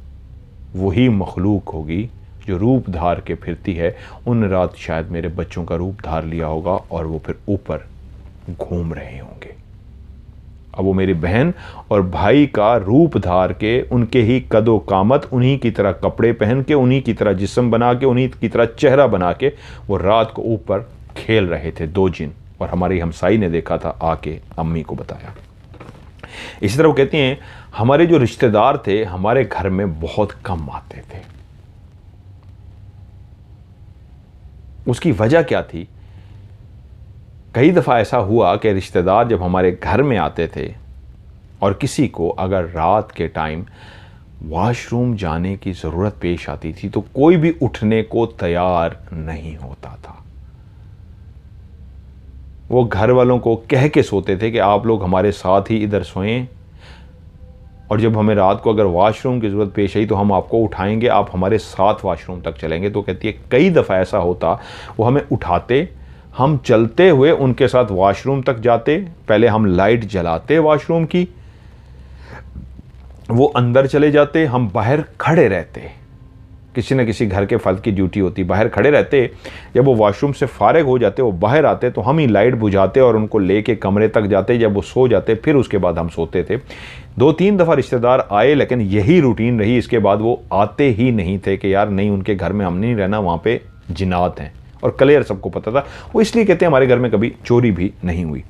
वही मखलूक होगी जो रूप धार के फिरती है। उन रात शायद मेरे बच्चों का रूप धार लिया होगा और वो फिर ऊपर घूम रहे होंगे। अब वो मेरी बहन और भाई का रूप धार के, उनके ही कदो कामत, उन्हीं की तरह कपड़े पहन के, उन्हीं की तरह जिस्म बना के, उन्हीं की तरह चेहरा बना के वो रात को ऊपर खेल रहे थे दो जिन। और हमारी हमसाई ने देखा था, आके अम्मी को बताया। इसी तरह वो कहती हैं हमारे जो रिश्तेदार थे हमारे घर में बहुत कम आते थे। उसकी वजह क्या थी? कई दफ़ा ऐसा हुआ कि रिश्तेदार जब हमारे घर में आते थे और किसी को अगर रात के टाइम वॉशरूम जाने की ज़रूरत पेश आती थी तो कोई भी उठने को तैयार नहीं होता था। वो घर वालों को कह के सोते थे कि आप लोग हमारे साथ ही इधर सोएं, और जब हमें रात को अगर वॉशरूम की ज़रूरत पेश आई तो हम आपको उठाएंगे, आप हमारे साथ वॉशरूम तक चलेंगे। तो कहती है कई दफ़ा ऐसा होता, वो हमें उठाते, हम चलते हुए उनके साथ वॉशरूम तक जाते, पहले हम लाइट जलाते वॉशरूम की, वो अंदर चले जाते, हम बाहर खड़े रहते। किसी न किसी घर के फर्द की ड्यूटी होती, बाहर खड़े रहते। जब वो वॉशरूम से फारिग हो जाते, वो बाहर आते तो हम ही लाइट बुझाते और उनको लेके कमरे तक जाते। जब वो सो जाते फिर उसके बाद हम सोते थे। 2-3 दफ़ा रिश्तेदार आए, लेकिन यही रूटीन रही। इसके बाद वो आते ही नहीं थे कि यार नहीं, उनके घर में हम नहीं रहना, वहाँ पे जिन्नात हैं। और क्लियर सबको पता था। वो इसलिए कहते हैं हमारे घर में कभी चोरी भी नहीं हुई।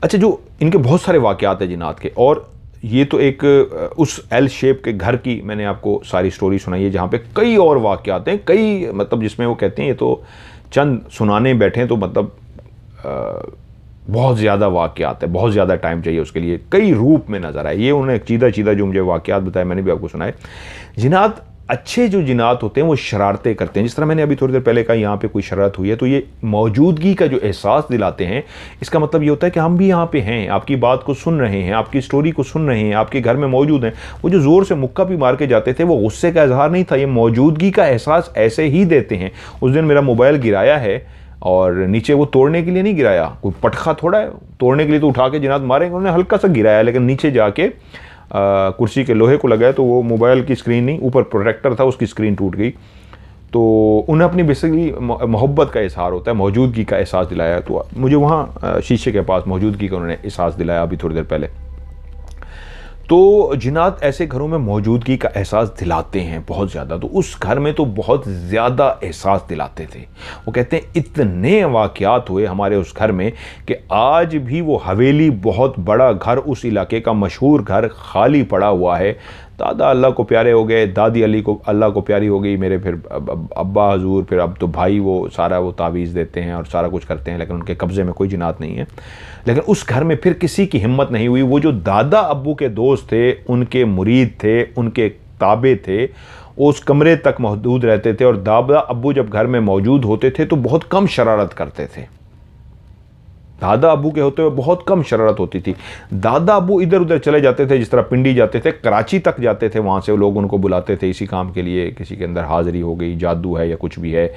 अच्छा, जो इनके बहुत सारे वाक़यात हैं जिन्नात के, और ये तो एक उस एल शेप के घर की मैंने आपको सारी स्टोरी सुनाई है, जहाँ पे कई और वाक़यात हैं, कई मतलब जिसमें वो कहते हैं ये तो चंद सुनाने बैठे हैं तो मतलब बहुत ज़्यादा वाक़यात है, बहुत ज़्यादा टाइम चाहिए उसके लिए। कई रूप में नज़र आए। ये उन्होंने चीदा चीदा जो मुझे वाक़यात बताए मैंने भी आपको सुनाए। जिन्नात, अच्छे जो जिन्नात होते हैं वो शरारतें करते हैं। जिस तरह मैंने अभी थोड़ी देर पहले कहा यहाँ पे कोई शरारत हुई है तो ये मौजूदगी का जो एहसास दिलाते हैं। इसका मतलब ये होता है कि हम भी यहाँ पे हैं, आपकी बात को सुन रहे हैं, आपकी स्टोरी को सुन रहे हैं, आपके घर में मौजूद हैं। वो जो ज़ोर से मुक्का भी मार के जाते थे वो गुस्से का इजहार नहीं था, ये मौजूदगी का एहसास ऐसे ही देते हैं। उस दिन मेरा मोबाइल गिराया है और नीचे वो तोड़ने के लिए नहीं गिराया, कोई पटखा थोड़ा है तोड़ने के लिए तो उठा के जिन्नात मारेंगे, उन्होंने हल्का सा गिराया, लेकिन नीचे जाके कुर्सी के लोहे को लगाया तो वो मोबाइल की स्क्रीन नहीं, ऊपर प्रोटेक्टर था, उसकी स्क्रीन टूट गई। तो उन्हें अपनी बेसिकली मोहब्बत का इजहार होता है, मौजूदगी का एहसास दिलाया। तो मुझे वहाँ शीशे के पास मौजूदगी का उन्होंने एहसास दिलाया अभी थोड़ी देर पहले। तो जिन्नात ऐसे घरों में मौजूदगी का एहसास दिलाते हैं बहुत ज़्यादा। तो उस घर में तो बहुत ज़्यादा एहसास दिलाते थे। वो कहते हैं इतने वाक़यात हुए हमारे उस घर में कि आज भी वो हवेली, बहुत बड़ा घर, उस इलाके का मशहूर घर खाली पड़ा हुआ है। दादा अल्लाह को प्यारे हो गए, दादी अल्लाह को प्यारी हो गई, मेरे फिर अब्बा हजूर, फिर अब तो भाई वो सारा वो तावीज़ देते हैं और सारा कुछ करते हैं, लेकिन उनके कब्ज़े में कोई जिन्नात नहीं है। लेकिन उस घर में फिर किसी की हिम्मत नहीं हुई। वो जो दादा अब्बू के दोस्त थे, उनके मुरीद थे, उनके ताबे थे, उस कमरे तक महदूद रहते थे। और दादा अब्बू जब घर में मौजूद होते थे तो बहुत कम शरारत करते थे। दादा अब्बू के होते हुए बहुत कम शरारत होती थी। दादा अब्बू इधर उधर चले जाते थे, जिस तरह पिंडी जाते थे, कराची तक जाते थे, वहाँ से लोग उनको बुलाते थे इसी काम के लिए, किसी के अंदर हाज़िरी हो गई, जादू है या कुछ भी है,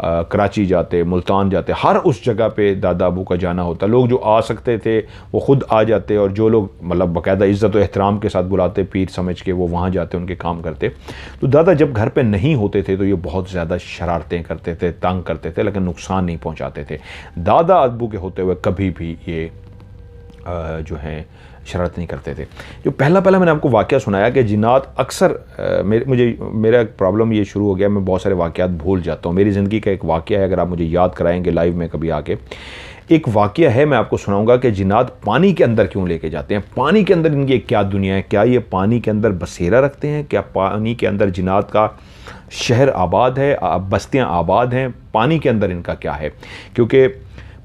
कराची जाते, मुल्तान जाते, हर उस जगह पे दादा अब्बू का जाना होता। लोग जो आ सकते थे वो ख़ुद आ जाते, और जो लोग मतलब बाकायदा इज़्ज़त और एहतराम के साथ बुलाते, पीर समझ के, वो वहाँ जाते, उनके काम करते। तो दादा जब घर पे नहीं होते थे तो ये बहुत ज़्यादा शरारतें करते थे, तंग करते थे, लेकिन नुकसान नहीं पहुँचाते थे। दादा अब्बू के होते हुए कभी भी ये जो है शरारत नहीं करते थे। जो पहला मैंने आपको वाक़या सुनाया कि जिन्नात अक्सर मेरा प्रॉब्लम ये शुरू हो गया, मैं बहुत सारे वाक़यात भूल जाता हूँ। मेरी ज़िंदगी का एक वाक़या है, अगर आप मुझे याद कराएंगे लाइव में कभी आके, एक वाक़या है, मैं आपको सुनाऊंगा कि जिन्नात पानी के अंदर क्यों लेके जाते हैं, पानी के अंदर इनकी क्या दुनिया है, क्या ये पानी के अंदर बसेरा रखते हैं, क्या पानी के अंदर जिन्नात का शहर आबाद है, बस्तियाँ आबाद हैं, पानी के अंदर इनका क्या है। क्योंकि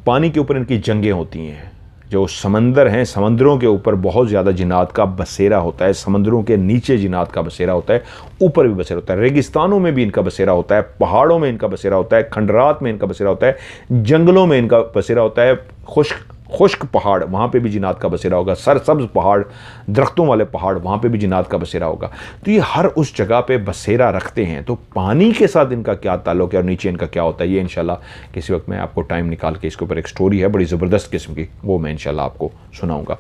पानी के ऊपर इनकी जंगें होती हैं, जो समंदर हैं, समंदरों के ऊपर बहुत ज़्यादा जिन्नात का बसेरा होता है, समंदरों के नीचे जिन्नात का बसेरा होता है, ऊपर भी बसेरा होता है, रेगिस्तानों में भी इनका बसेरा होता है, पहाड़ों में इनका बसेरा होता है, खंडरात में इनका बसेरा होता है, जंगलों में इनका बसेरा होता है, खुश्क पहाड़ वहाँ पे भी जिन्नात का बसेरा होगा, सरसब्ज पहाड़, दरख्तों वाले पहाड़, वहाँ पे भी जिन्नात का बसेरा होगा। तो ये हर उस जगह पे बसेरा रखते हैं। तो पानी के साथ इनका क्या ताल्लुक़ है और नीचे इनका क्या होता है, ये इंशाल्लाह किसी वक्त मैं आपको टाइम निकाल के इसके ऊपर एक स्टोरी है बड़ी ज़बरदस्त किस्म की, वो मैं इंशाल्लाह आपको सुनाऊँगा।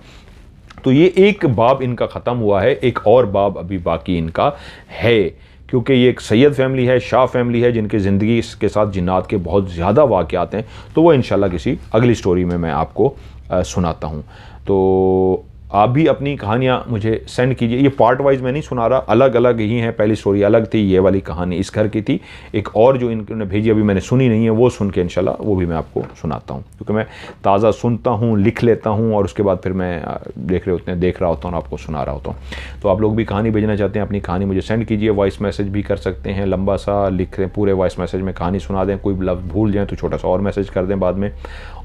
तो ये एक बाब इनका ख़त्म हुआ है, एक और बाब अभी बाकी इनका है, क्योंकि ये एक सैयद फैमिली है, शाह फैमिली है, जिनकी ज़िंदगी के साथ जिन्नात के बहुत ज़्यादा वाक़यात हैं। तो वो इंशाल्लाह किसी अगली स्टोरी में मैं आपको सुनाता हूँ। तो आप भी अपनी कहानियाँ मुझे सेंड कीजिए। ये पार्ट वाइज मैं नहीं सुना रहा, अलग अलग ही हैं। पहली स्टोरी अलग थी, ये वाली कहानी इस घर की थी, एक और जो इन्होंने भेजी अभी मैंने सुनी नहीं है, वो सुन के इंशाल्लाह वो भी मैं आपको सुनाता हूँ। क्योंकि मैं ताज़ा सुनता हूँ, लिख लेता हूँ और उसके बाद फिर मैं देख रहा होता हूँ, आपको सुना रहा होता हूँ। तो आप लोग भी कहानी भेजना चाहते हैं, अपनी कहानी मुझे सेंड कीजिए, वॉइस मैसेज भी कर सकते हैं, लंबा सा लिख दें, पूरे वॉइस मैसेज में कहानी सुना दें, कोई लफ्ज़ भूल जाएँ तो छोटा सा और मैसेज कर दें बाद में,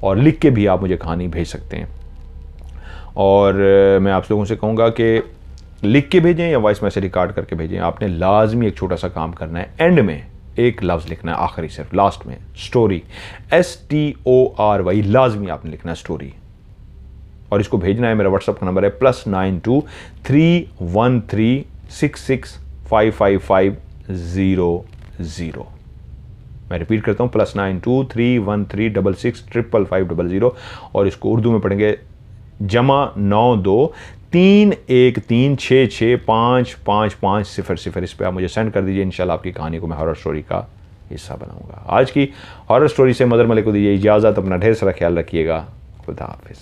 और लिख के भी आप मुझे कहानी भेज सकते हैं। और मैं आप लोगों से कहूँगा कि लिख के भेजें या वॉइस मैसेज रिकॉर्ड करके भेजें, आपने लाजमी एक छोटा सा काम करना है, एंड में एक लफ्ज़ लिखना है, आखिरी सिर्फ लास्ट में, स्टोरी, STORY, लाजमी आपने लिखना है स्टोरी, और इसको भेजना है। मेरा व्हाट्सअप का नंबर है +92 313 6655500। मैं रिपीट करता हूँ, +92 313 6655500, और इसको उर्दू में पढ़ेंगे +92 313 6655500। इस पर आप मुझे सेंड कर दीजिए, इंशाल्लाह आपकी कहानी को मैं हॉरर स्टोरी का हिस्सा बनाऊंगा। आज की हॉरर स्टोरी से मदर मलिक को दीजिए इजाज़त। अपना ढेर सारा ख्याल रखिएगा। खुदा हाफिज़।